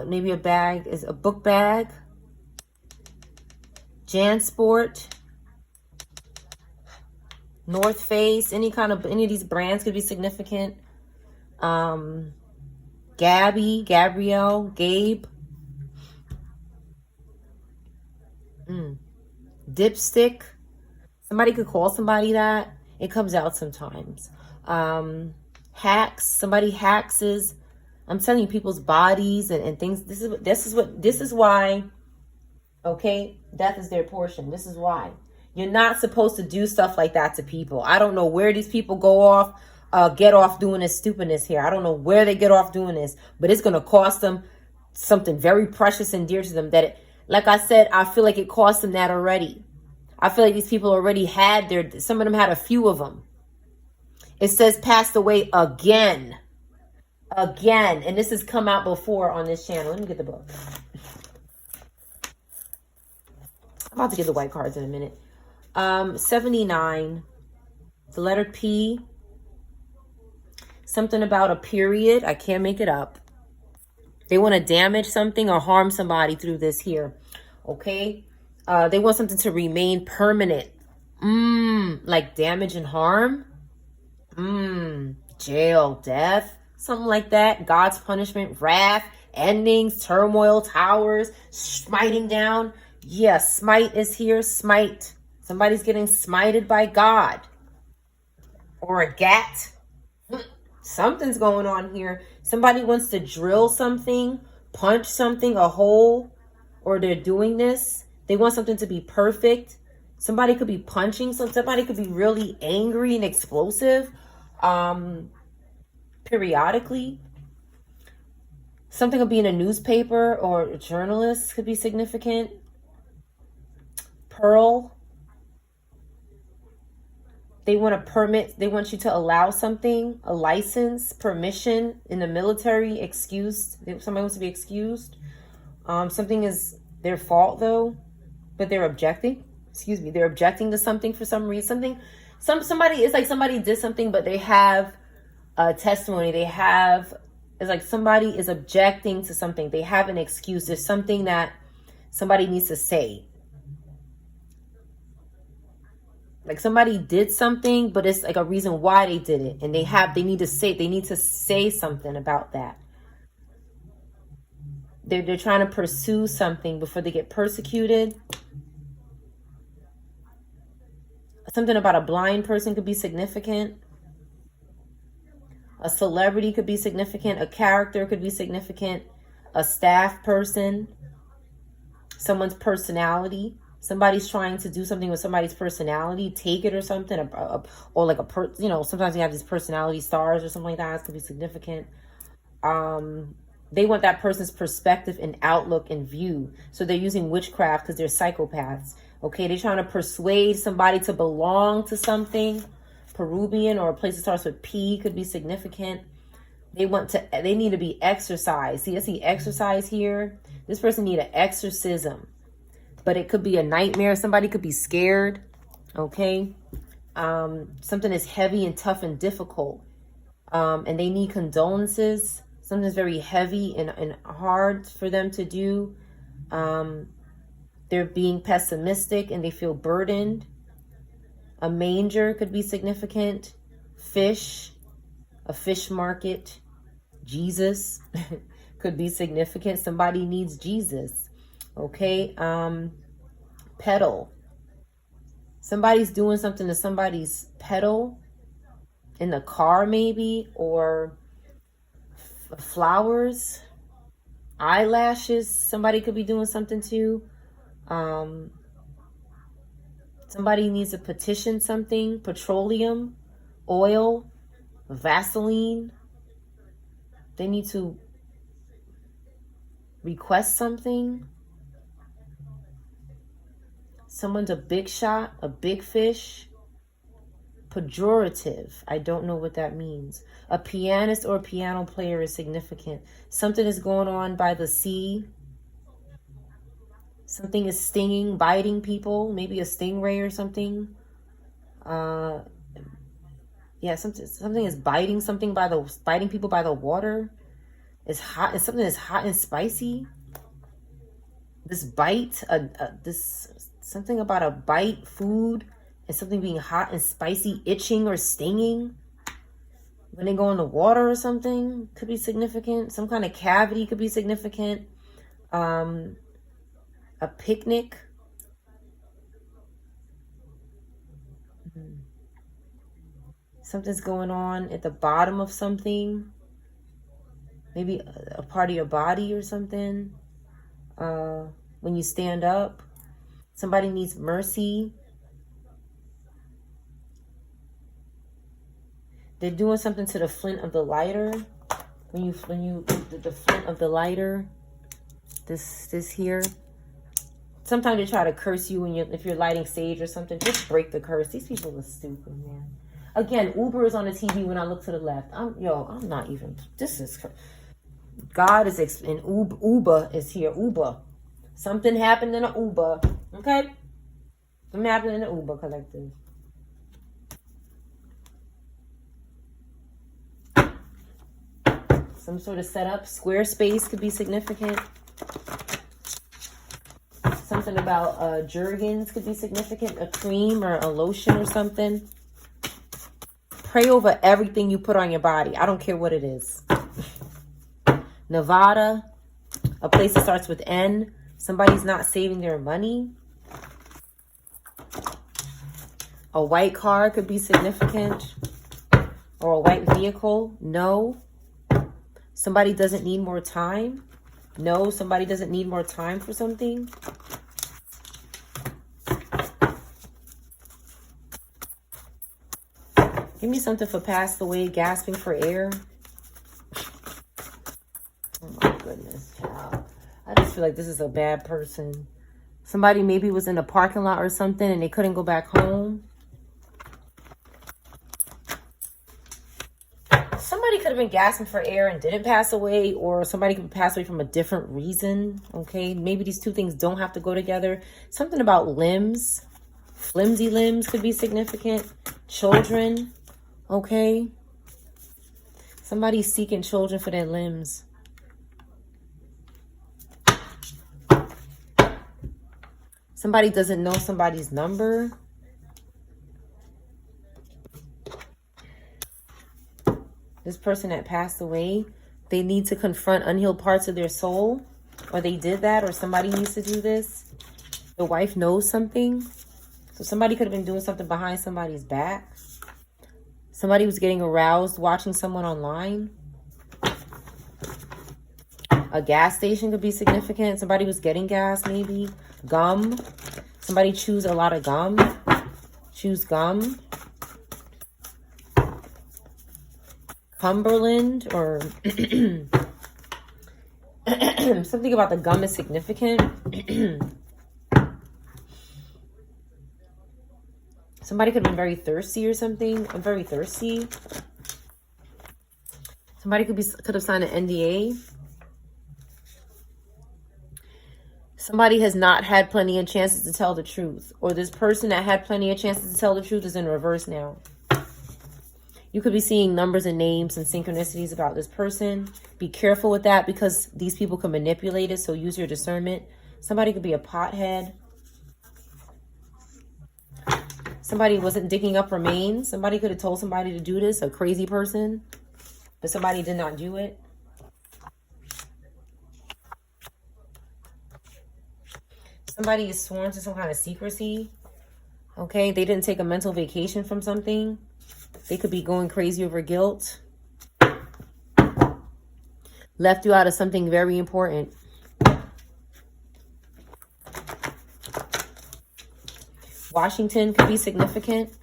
Maybe a bag is a book bag. JanSport. North Face. Any of these brands could be significant. Gabby, Gabrielle, Gabe. Dipstick. Somebody could call somebody that. It comes out sometimes. Hacks. Somebody hacks is. I'm telling you, people's bodies and things. This is why. Okay, death is their portion. This is why. You're not supposed to do stuff like that to people. I don't know where these people get off doing this stupidness here. I don't know where they get off doing this, but it's going to cost them something very precious and dear to them that, like I said, I feel like it cost them that already. I feel like these people already had some of them had a few of them. It says passed away again. Again. And this has come out before on this channel. Let me get the book. I'm about to get the white cards in a minute. 79. The letter P. Something about a period. I can't make it up. They want to damage something or harm somebody through this here. Okay? They want something to remain permanent. Like damage and harm. Jail, death, something like that. God's punishment, wrath, endings, turmoil, towers, smiting down. Yeah, smite is here. Smite. Somebody's getting smited by God. Or a gat. Something's going on here. Somebody wants to drill something, punch something, a hole, or they're doing this. They want something to be perfect. Somebody could be punching. Somebody could be really angry and explosive. Periodically. Something could be in a newspaper or a journalist could be significant. Pearl. They want a permit. They want you to allow something, a license, permission in the military, excused. Somebody wants to be excused. Something is their fault though, but they're objecting. Excuse me. They're objecting to something for some reason. Somebody, it's like somebody did something, but they have a testimony. It's like somebody is objecting to something. They have an excuse. There's something that somebody needs to say. Like somebody did something, but it's like a reason why they did it. And they need to say something about that. They're trying to pursue something before they get persecuted. Something about a blind person could be significant. A celebrity could be significant. A character could be significant. A staff person. Someone's personality. Somebody's trying to do something with somebody's personality. Take it or something. Or like sometimes you have these personality stars or something like that. It could be significant. They want that person's perspective and outlook and view. So they're using witchcraft because they're psychopaths. Okay, they're trying to persuade somebody to belong to something. Peruvian or a place that starts with P could be significant. They need to be exorcised. See, I see exercise here. This person need an exorcism. But it could be a nightmare. Somebody could be scared. Okay. Something is heavy and tough and difficult. And they need condolences. Something is very heavy and hard for them to do. They're being pessimistic and they feel burdened. A manger could be significant. Fish, a fish market. Jesus could be significant. Somebody needs Jesus. Okay. Pedal. Somebody's doing something to somebody's pedal in the car maybe, or flowers, eyelashes. Somebody could be doing something to. Somebody needs to petition something. Petroleum, oil, Vaseline. They need to request something. Someone's a big shot, a big fish. Pejorative. I don't know what that means. A pianist or a piano player is significant. Something is going on by the sea. Something is stinging, biting people. Maybe a stingray or something. Yeah, something is biting people by the water. It's hot. It's something that's hot and spicy. This bite, something about a bite, food, and something being hot and spicy, itching or stinging. When they go in the water or something, could be significant. Some kind of cavity could be significant. A picnic. Something's going on at the bottom of something. Maybe a part of your body or something. When you stand up. Somebody needs mercy. They're doing something to the flint of the lighter. The flint of the lighter. This here. Sometimes they try to curse you when if you're lighting sage or something. Just break the curse. These people are stupid, man. Again, Uber is on the TV when I look to the left. I'm not even. This is God is and Uber is here. Uber. Something happened in an Uber. Okay? Something happened in the Uber collective. Some sort of setup. Squarespace could be significant. Something about Jergens could be significant. A cream or a lotion or something. Pray over everything you put on your body. I don't care what it is. Nevada. A place that starts with N. Somebody's not saving their money. A white car could be significant. Or a white vehicle. No. Somebody doesn't need more time. No, somebody doesn't need more time for something. Give me something for passed away, gasping for air. Oh my goodness, child. I just feel like this is a bad person. Somebody maybe was in a parking lot or something and they couldn't go back home. Somebody could have been gasping for air and didn't pass away, or somebody could pass away from a different reason. Okay, maybe these two things don't have to go together. Something about limbs. Flimsy limbs could be significant. Children. Okay. Somebody's seeking children for their limbs. Somebody doesn't know somebody's number. This person that passed away, they need to confront unhealed parts of their soul. Or they did that, or somebody needs to do this. The wife knows something. So somebody could have been doing something behind somebody's back. Somebody was getting aroused watching someone online. A gas station could be significant. Somebody was getting gas, maybe. Gum. Somebody chews a lot of gum. Chews gum. Cumberland, or something about the gum is significant. Somebody could have been very thirsty or something. I'm very thirsty. Somebody could have signed an NDA. Somebody has not had plenty of chances to tell the truth. Or this person that had plenty of chances to tell the truth is in reverse now. You could be seeing numbers and names and synchronicities about this person. Be careful with that because these people can manipulate it, so use your discernment. Somebody could be a pothead. Somebody wasn't digging up remains. Somebody could have told somebody to do this, a crazy person, but somebody did not do it. Somebody is sworn to some kind of secrecy. Okay, they didn't take a mental vacation from something. They could be going crazy over guilt. Left you out of something very important. Washington could be significant.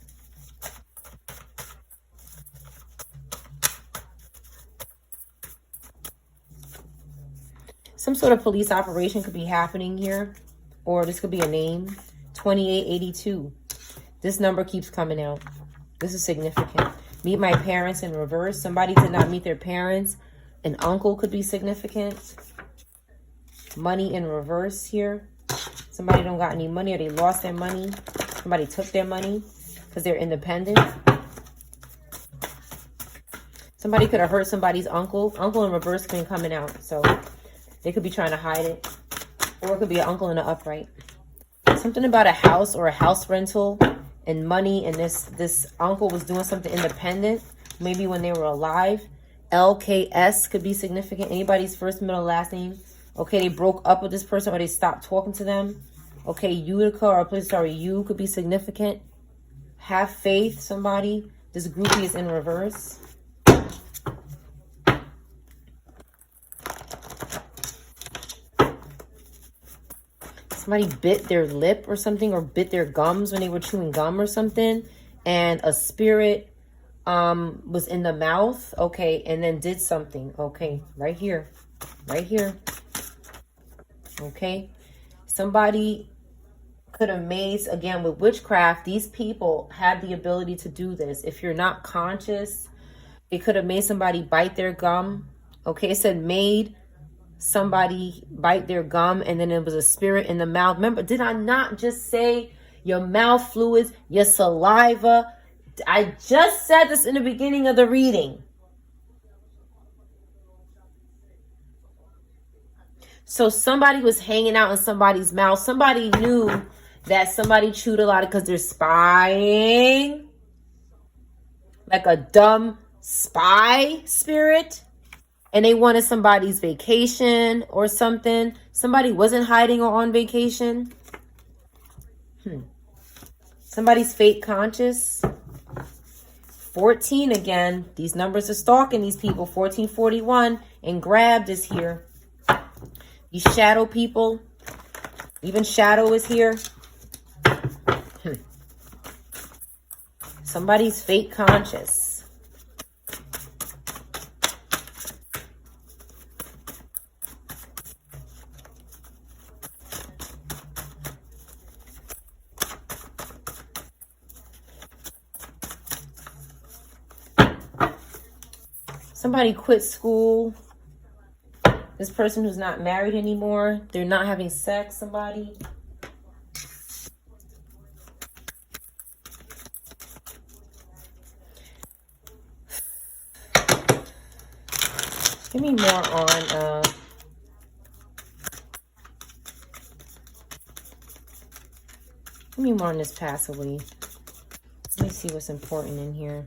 Some sort of police operation could be happening here. Or this could be a name. 2882. This number keeps coming out. This is significant. Meet my parents in reverse. Somebody did not meet their parents. An uncle could be significant. Money in reverse here. Somebody don't got any money or they lost their money. Somebody took their money because they're independent. Somebody could have hurt somebody's uncle. Uncle in reverse been coming out. So they could be trying to hide it. Or it could be an uncle in the upright. Something about a house or a house rental. And money, and this uncle was doing something independent, maybe when they were alive. LKS could be significant. Anybody's first, middle, last name. Okay, they broke up with this person or they stopped talking to them. Okay, Utica or please, sorry, you could be significant. Have faith, somebody. This groupie is in reverse. Somebody bit their lip or something, or bit their gums when they were chewing gum or something. And a spirit was in the mouth. Okay, and then did something. Okay, right here. Right here. Okay. Somebody could have made, again, with witchcraft, these people have the ability to do this. If you're not conscious, it could have made somebody bite their gum. Okay, it said made somebody bite their gum, and then it was a spirit in the mouth. Remember, did I not just say your mouth fluids, your saliva? I just said this in the beginning of the reading. So somebody was hanging out in somebody's mouth. Somebody knew that somebody chewed a lot because they're spying, like a dumb spy spirit. And they wanted somebody's vacation or something. Somebody wasn't hiding or on vacation. Somebody's fake conscious. 14 again. These numbers are stalking these people. 1441. And grabbed is here. These shadow people. Even shadow is here. Somebody's fake conscious. Somebody quit school. This person who's not married anymore. They're not having sex. Somebody. Give me more on give me more on this pass away. Let me see what's important in here.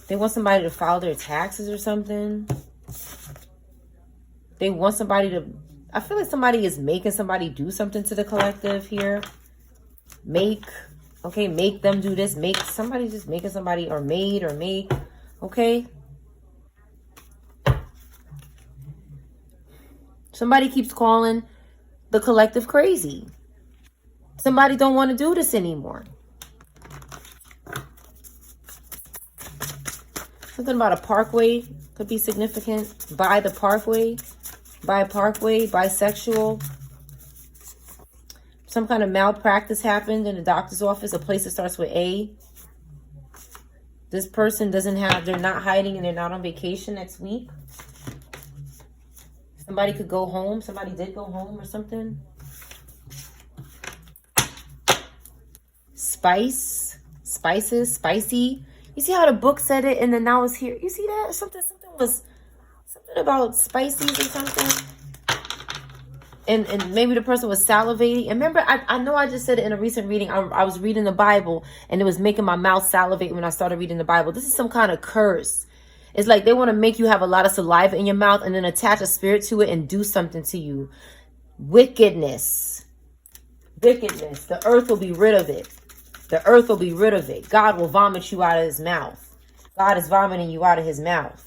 They want somebody to file their taxes or something. They want somebody to... I feel like somebody is making somebody do something to the collective here. Make them do this. Make somebody just making somebody, or made or make. Okay. Somebody keeps calling the collective crazy. Somebody don't want to do this anymore. Something about a parkway could be significant. By the parkway. By parkway. Bisexual. Some kind of malpractice happened in the doctor's office. A place that starts with A. This person doesn't have... They're not hiding and they're not on vacation next week. Somebody could go home. Somebody did go home or something. Spice. Spices. Spicy. You see how the book said it and then now it's here? You see that? Something about spices or something. And maybe the person was salivating. And remember, I know I just said it in a recent reading. I was reading the Bible and it was making my mouth salivate when I started reading the Bible. This is some kind of curse. It's like they want to make you have a lot of saliva in your mouth and then attach a spirit to it and do something to you. Wickedness. Wickedness. The earth will be rid of it. The earth will be rid of it. God will vomit you out of his mouth. God is vomiting you out of his mouth.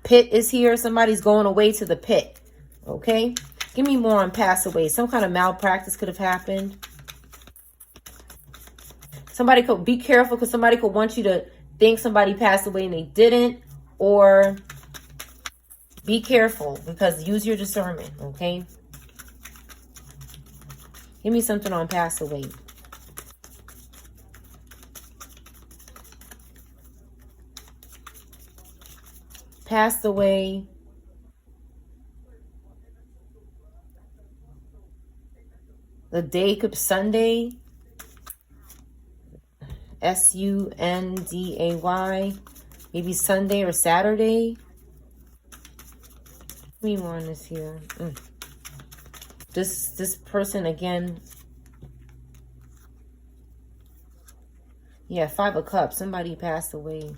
Pit is here. Somebody's going away to the pit. Okay? Give me more on pass away. Some kind of malpractice could have happened. Somebody could be careful because somebody could want you to think somebody passed away and they didn't. Or be careful because use your discernment. Okay? Give me something on pass away. Passed away. The day could be Sunday. Sunday. Maybe Sunday or Saturday. Give me more on this here. This person again. Yeah, 5 of Cups. Somebody passed away.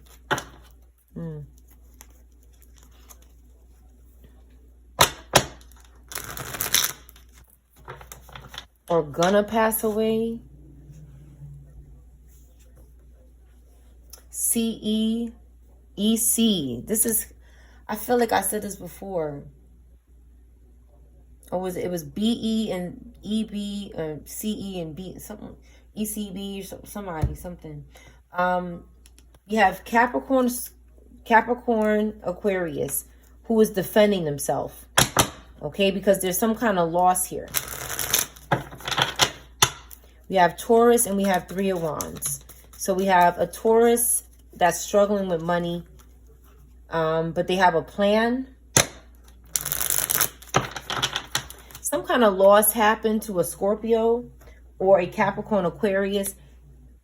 Or gonna pass away. CEEC. This is, I feel like I said this before. Or was it was BE and EB, CE and B, something, ECB, or something. You have Capricorn, Aquarius, who is defending themselves. Okay, because there's some kind of loss here. We have Taurus and we have Three of Wands. So we have a Taurus that's struggling with money, but they have a plan. Some kind of loss happened to a Scorpio or a Capricorn, Aquarius,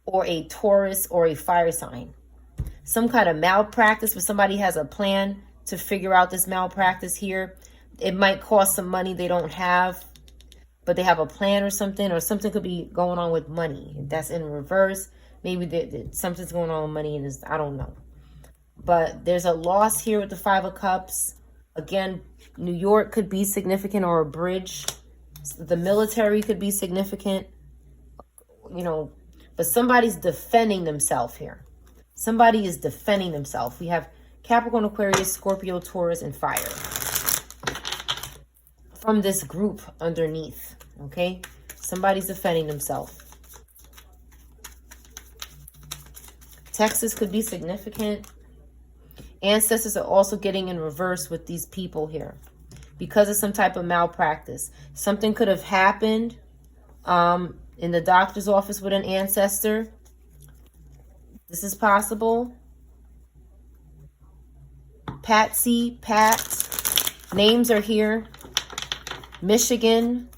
or a Taurus or a fire sign. Some kind of malpractice where somebody has a plan to figure out this malpractice here. It might cost some money they don't have, but they have a plan or something could be going on with money. That's in reverse. Maybe something's going on with money and I don't know. But there's a loss here with the Five of Cups. Again, New York could be significant, or a bridge. The military could be significant, you know, but somebody's defending themselves here. Somebody is defending themselves. We have Capricorn, Aquarius, Scorpio, Taurus, and fire from this group underneath. Okay, somebody's defending themselves. Texas could be significant. Ancestors are also getting in reverse with these people here because of some type of malpractice. Something could have happened in the doctor's office with an ancestor. This is possible. Patsy, Pat, names are here. Michigan,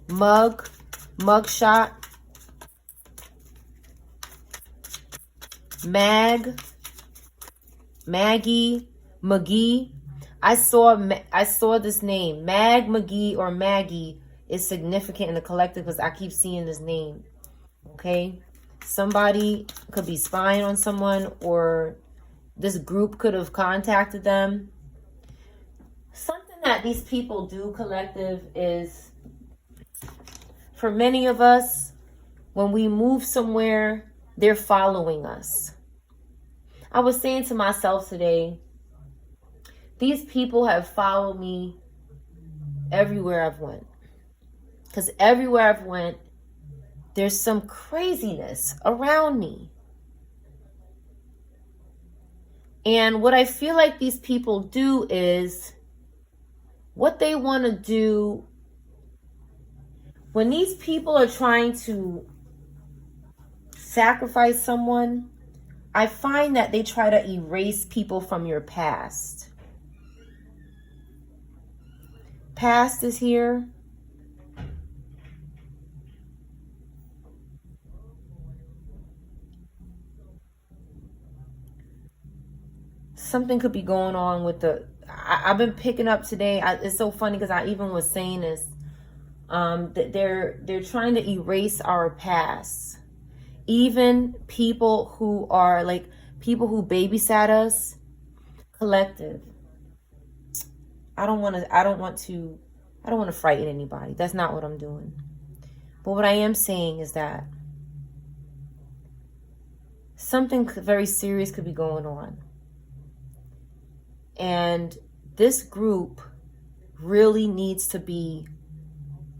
mugshot, Maggie, McGee. I saw this name. McGee or Maggie is significant in the collective because I keep seeing this name. Okay? Somebody could be spying on someone, or this group could have contacted them. Something that these people do, collective, is for many of us, when we move somewhere, they're following us. I was saying to myself today, these people have followed me everywhere I've went. Because everywhere I've went, there's some craziness around me. And what I feel like these people do is, what they want to do, when these people are trying to sacrifice someone, I find that they try to erase people from your past. Past is here. Something could be going on with I've been picking up today. It's so funny because I even was saying this. That they're trying to erase our past. Even people who are like people who babysat us, collective. I don't want to frighten anybody. That's not what I'm doing. But what I am saying is that something very serious could be going on. And this group really needs to be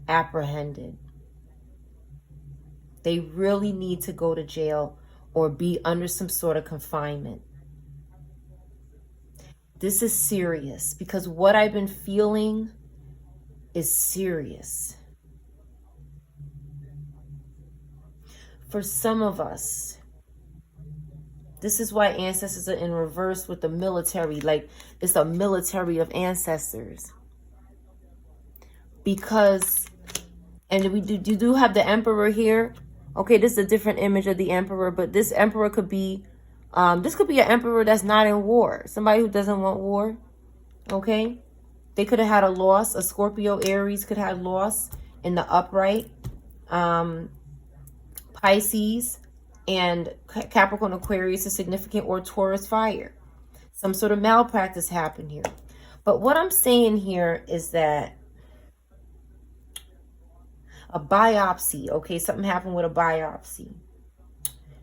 apprehended. They really need to go to jail or be under some sort of confinement. This is serious because what I've been feeling is serious. For some of us, this is why ancestors are in reverse with the military. Like, it's a military of ancestors. Because, and you do have the emperor here. Okay, this is a different image of the emperor, but this emperor could be, this could be an emperor that's not in war. Somebody who doesn't want war. Okay? They could have had a loss. A Scorpio, Aries could have loss in the upright. Pisces and Capricorn, Aquarius is significant, or Taurus, fire. Some sort of malpractice happened here. But what I'm saying here is that a biopsy, okay, something happened with a biopsy.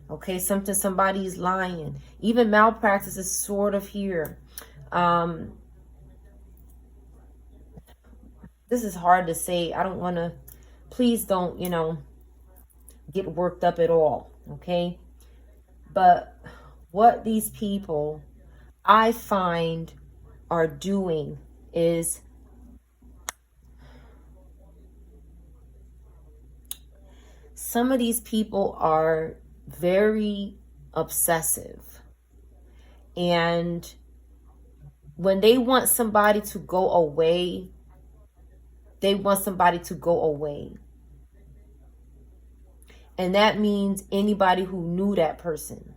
Okay, somebody's lying. Even malpractice is sort of here. This is hard to say. I don't want to, please don't, get worked up at all, okay? But what these people, I find are doing is some of these people are very obsessive. And when they want somebody to go away, they want somebody to go away. And that means anybody who knew that person.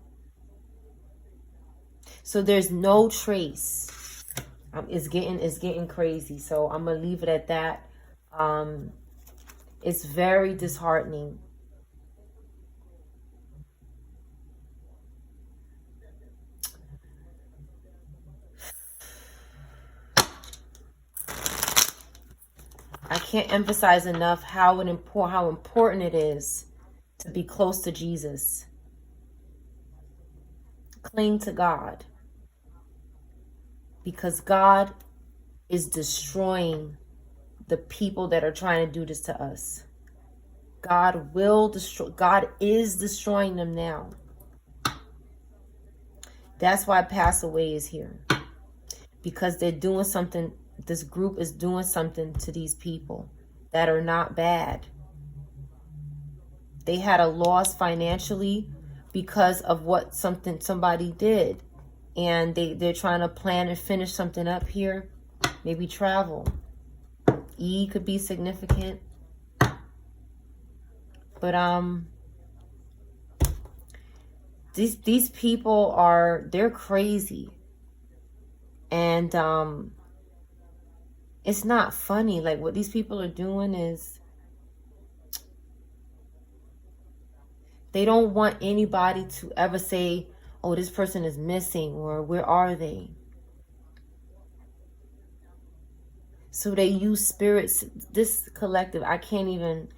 So there's no trace. It's getting crazy. So I'm gonna leave it at that. It's very disheartening. I can't emphasize enough how important it is to be close to Jesus. Cling to God. Because God is destroying the people that are trying to do this to us. God is destroying them now. That's why Pass Away is here. Because they're doing something, this group is doing something to these people that are not bad. They had a loss financially because of what somebody did. And they're trying to plan and finish something up here. Maybe travel. E could be significant. But these people they're crazy. And it's not funny. Like, what these people are doing is they don't want anybody to ever say, oh, this person is missing, or where are they? So they use spirits. This collective, I can't.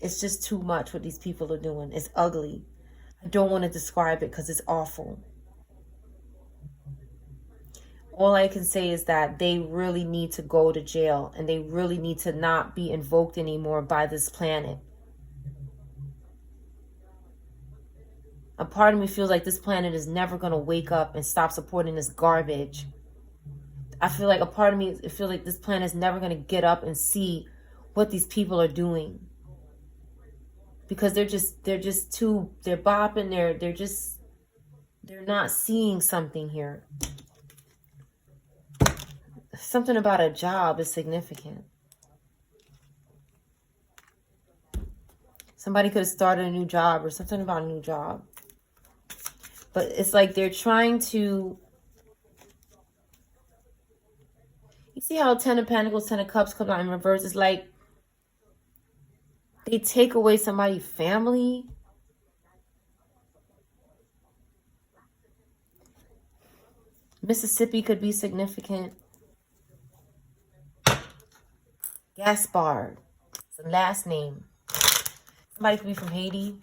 It's just too much what these people are doing. It's ugly. I don't want to describe it because it's awful. All I can say is that they really need to go to jail, and they really need to not be invoked anymore by this planet. A part of me feels like this planet is never going to wake up and stop supporting this garbage. I feel like a part of me feels like this planet is never going to get up and see what these people are doing. Because they're bopping, they're not seeing something here. Something about a job is significant. Somebody could have started a new job or something about a new job. But it's like they're trying to... You see how 10 of Pentacles, 10 of Cups come out in reverse? It's like they take away somebody's family. Mississippi could be significant. Gaspard. It's the last name. Somebody could be from Haiti.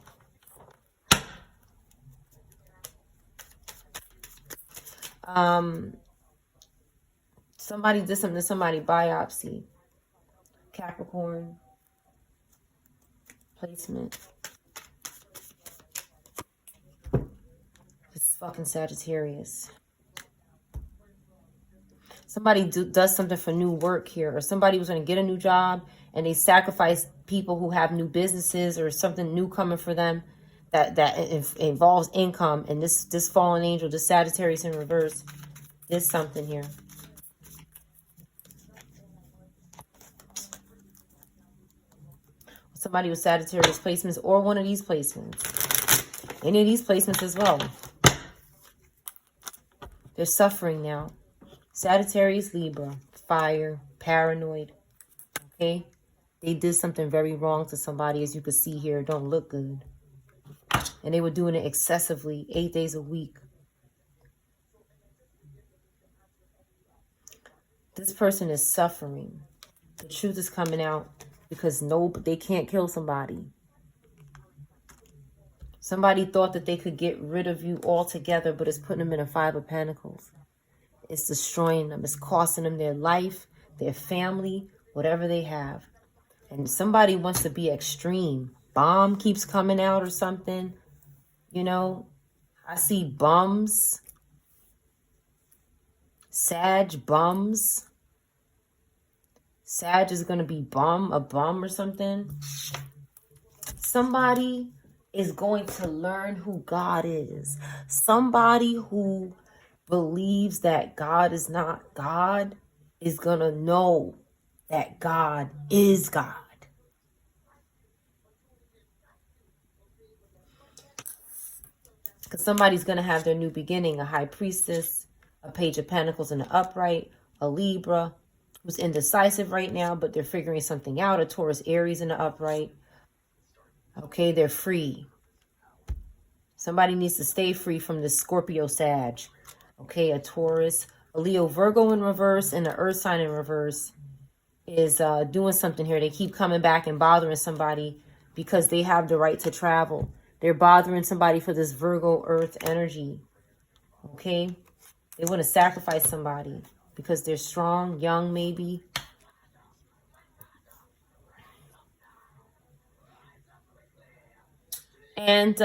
Somebody did something to somebody. Biopsy. Capricorn. Placement. It's fucking Sagittarius. Somebody does something for new work here, or somebody was going to get a new job and they sacrifice people who have new businesses or something new coming for them that involves income. And this fallen angel, this Sagittarius in reverse, did something here. Somebody with Sagittarius placements, or one of these placements. Any of these placements as well. They're suffering now. Sagittarius, Libra, fire, paranoid. Okay? They did something very wrong to somebody, as you can see here. It don't look good. And they were doing it excessively, 8 days a week. This person is suffering. The truth is coming out because they can't kill somebody. Somebody thought that they could get rid of you altogether, but it's putting them in a 5 of Pentacles. It's destroying them. It's costing them their life, their family, whatever they have. And somebody wants to be extreme. Bomb keeps coming out or something. You know, I see bums. Sag bums. Sag is going to be a bum or something. Somebody is going to learn who God is. Somebody who believes that God is not God is going to know that God is God. Because somebody's going to have their new beginning, a high priestess, a page of pentacles in the upright, a Libra who's indecisive right now, but they're figuring something out, a Taurus Aries in the upright. Okay, they're free. Somebody needs to stay free from this Scorpio Sag. Okay, a Taurus, a Leo Virgo in reverse, and an Earth sign in reverse is doing something here. They keep coming back and bothering somebody because they have the right to travel. They're bothering somebody for this Virgo Earth energy. Okay, they want to sacrifice somebody because they're strong, young maybe. And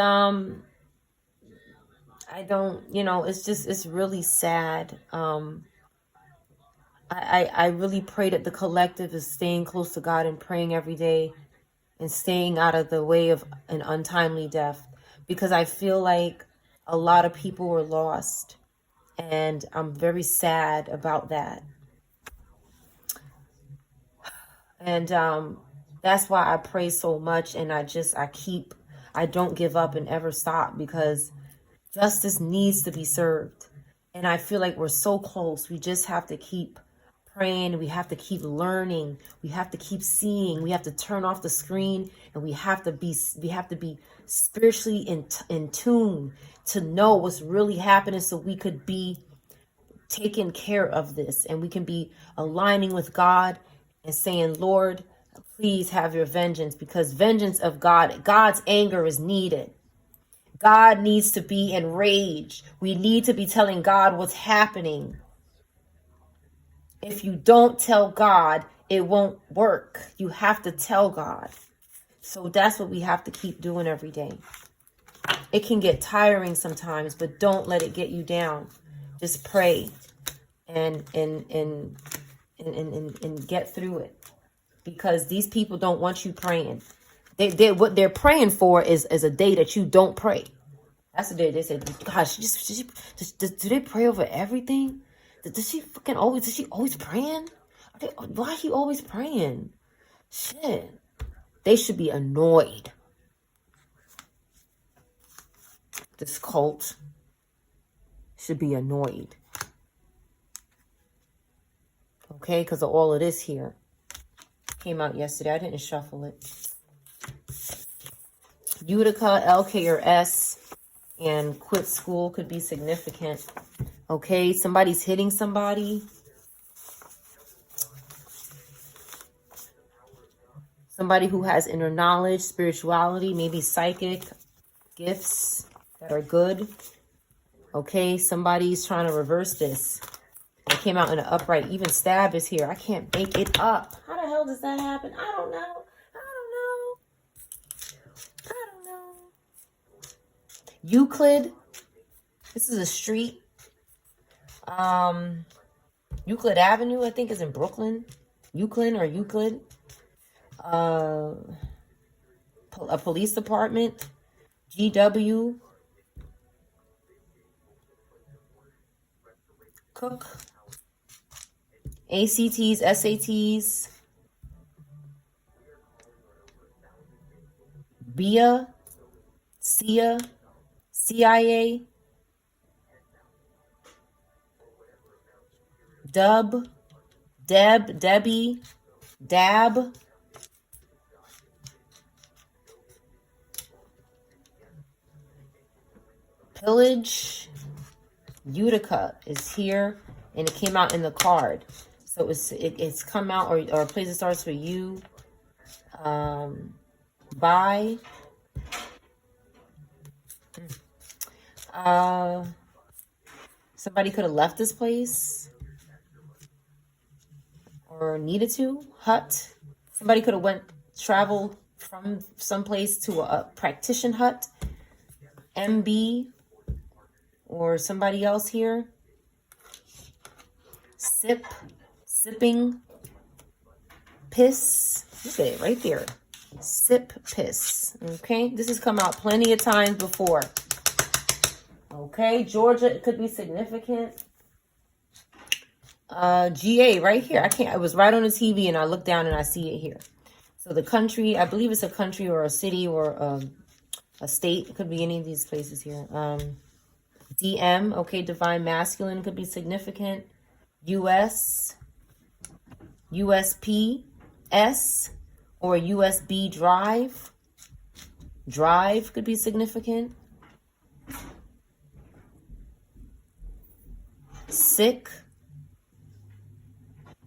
I don't, it's really sad. I really pray that the collective is staying close to God and praying every day and staying out of the way of an untimely death, because I feel like a lot of people were lost, and I'm very sad about that. And that's why I pray so much, and I don't give up and ever stop, because justice needs to be served. And I feel like we're so close. We just have to keep praying. We have to keep learning. We have to keep seeing. We have to turn off the screen, and we have to be spiritually in tune to know what's really happening, so we could be taking care of this, and we can be aligning with God and saying, Lord, please have your vengeance, because vengeance of God's anger is needed. God needs to be enraged. We need to be telling God what's happening. If you don't tell God, it won't work. You have to tell God. So that's what we have to keep doing every day. It can get tiring sometimes, but don't let it get you down. Just pray and get through it. Because these people don't want you praying. What they're praying for is a day that you don't pray. That's the day they say, gosh, do they pray over everything? Does she always praying? Why is he always praying? Shit. They should be annoyed. This cult should be annoyed. Okay, because of all of this here. Came out yesterday. I didn't shuffle it. Utica, LK, or S, and quit school could be significant. Okay, somebody's hitting somebody. Somebody who has inner knowledge, spirituality, maybe psychic gifts that are good. Okay, somebody's trying to reverse this. It came out in an upright. Even stab is here. I can't make it up. How the hell does that happen? I don't know. Euclid. This is a street. Euclid Avenue, I think, is in Brooklyn. Euclid. A police department. GW. Cook. ACTs, SATs. BIA. CIA. CIA. Debbie, Dab. Pillage. Utica is here, and it came out in the card. So it's come out, or a place that starts with U. Buy. Somebody could have left this place or needed to. Hut. Somebody could have traveled from someplace to a practitioner hut. MB or somebody else here. sipping, piss. Look at it right there. Sip, piss. Okay, this has come out plenty of times before. Okay, Georgia, it could be significant. GA right here. It was right on the TV and I look down and I see it here. So the country, I believe it's a country or a city or a state. It could be any of these places here. DM, okay, divine masculine could be significant. US, USPS, or USB drive. Drive could be significant. Sick.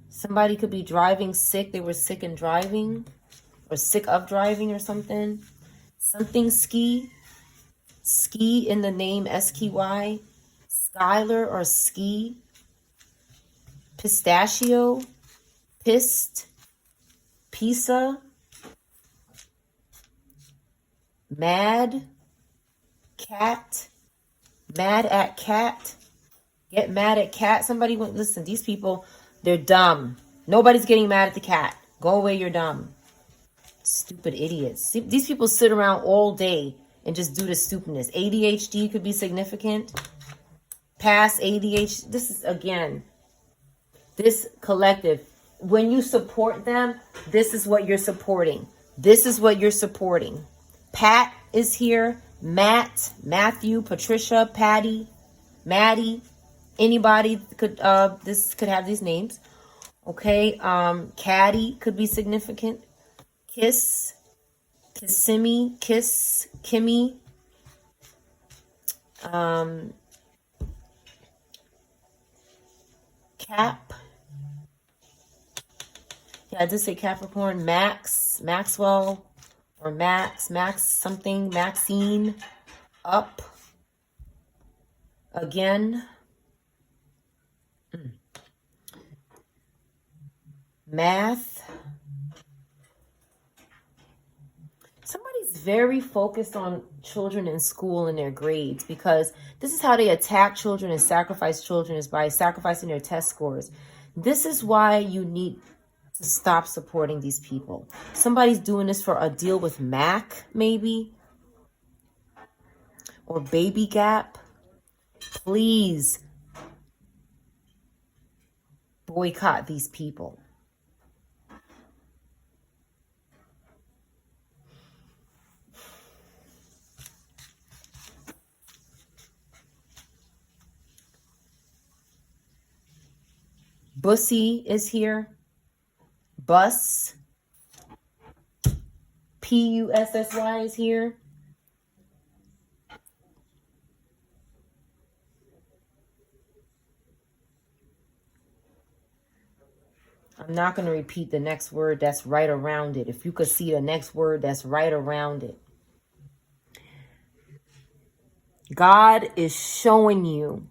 Somebody could be driving sick. They were sick and driving, or sick of driving or something. Something ski. Ski in the name, SKY. Skylar or ski. Pistachio. Pissed. Pizza. Mad. Cat. Mad at cat. Get mad at cat. Somebody went, listen, these people, they're dumb. Nobody's getting mad at the cat. Go away, you're dumb. Stupid idiots. These people sit around all day and just do the stupidness. ADHD could be significant. Past ADHD. This is, again, this collective. When you support them, this is what you're supporting. This is what you're supporting. Pat is here. Matt, Matthew, Patricia, Patty, Maddie. Anybody could, this could have these names. Okay. Caddy could be significant. Kiss, Kissimmee, Kiss, Kimmy. Cap. Yeah, I did say Capricorn. Max, Maxwell, or Max something. Maxine. Up. Again. Math. Somebody's very focused on children in school and their grades, because this is how they attack children and sacrifice children, is by sacrificing their test scores. This is why you need to stop supporting these people. Somebody's doing this for a deal with Mac, maybe, or Baby Gap. Please boycott these people. Bussy is here. Bus. Pussy is here. I'm not going to repeat the next word that's right around it. If you could see the next word that's right around it. God is showing you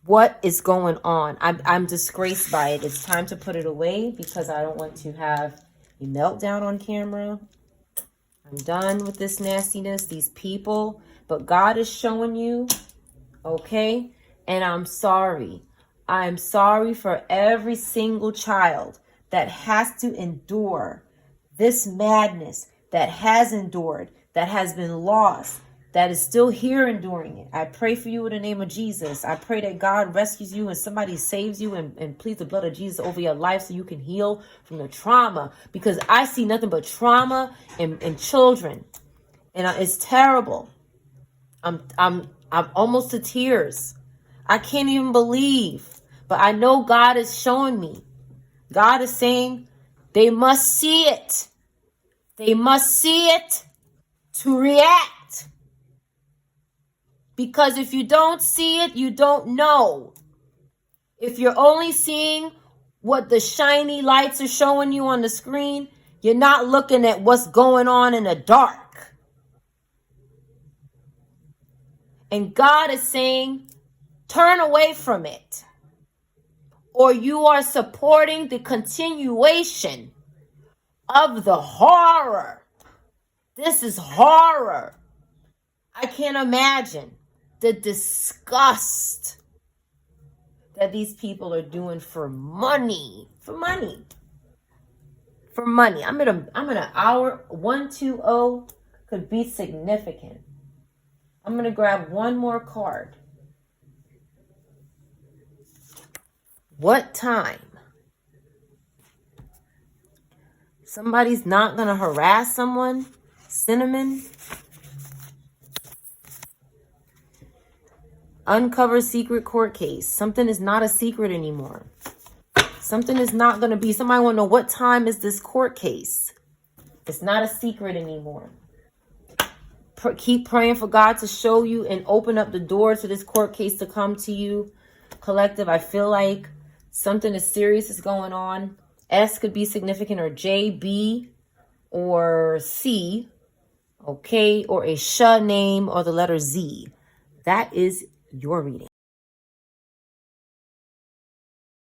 what is going on. I'm disgraced by it. It's time to put it away, because I don't want to have a meltdown on camera. I'm done with this nastiness, these people. But God is showing you, okay? And I'm sorry. I'm sorry for every single child that has to endure this madness, that has endured, that has been lost, that is still here enduring it. I pray for you in the name of Jesus. I pray that God rescues you and somebody saves you and pleads the blood of Jesus over your life so you can heal from the trauma. Because I see nothing but trauma in children. And it's terrible. I'm almost to tears. I can't even believe. But I know God is showing me. God is saying they must see it. They must see it to react. Because if you don't see it, you don't know. If you're only seeing what the shiny lights are showing you on the screen, you're not looking at what's going on in the dark. And God is saying, turn away from it, or you are supporting the continuation of the horror. This is horror. I can't imagine the disgust that these people are doing for money. For money. For money. I'm at an hour. 120 could be significant. I'm going to grab one more card. What time? Somebody's not going to harass someone. Cinnamon. Uncover secret court case. Something is not a secret anymore. Something is not going to be. Somebody want to know what time is this court case. It's not a secret anymore. Keep praying for God to show you and open up the door to this court case to come to you. Collective, I feel like something is serious is going on. S could be significant, or J, B, or C. Okay, or a sh name, or the letter Z. That is your reading.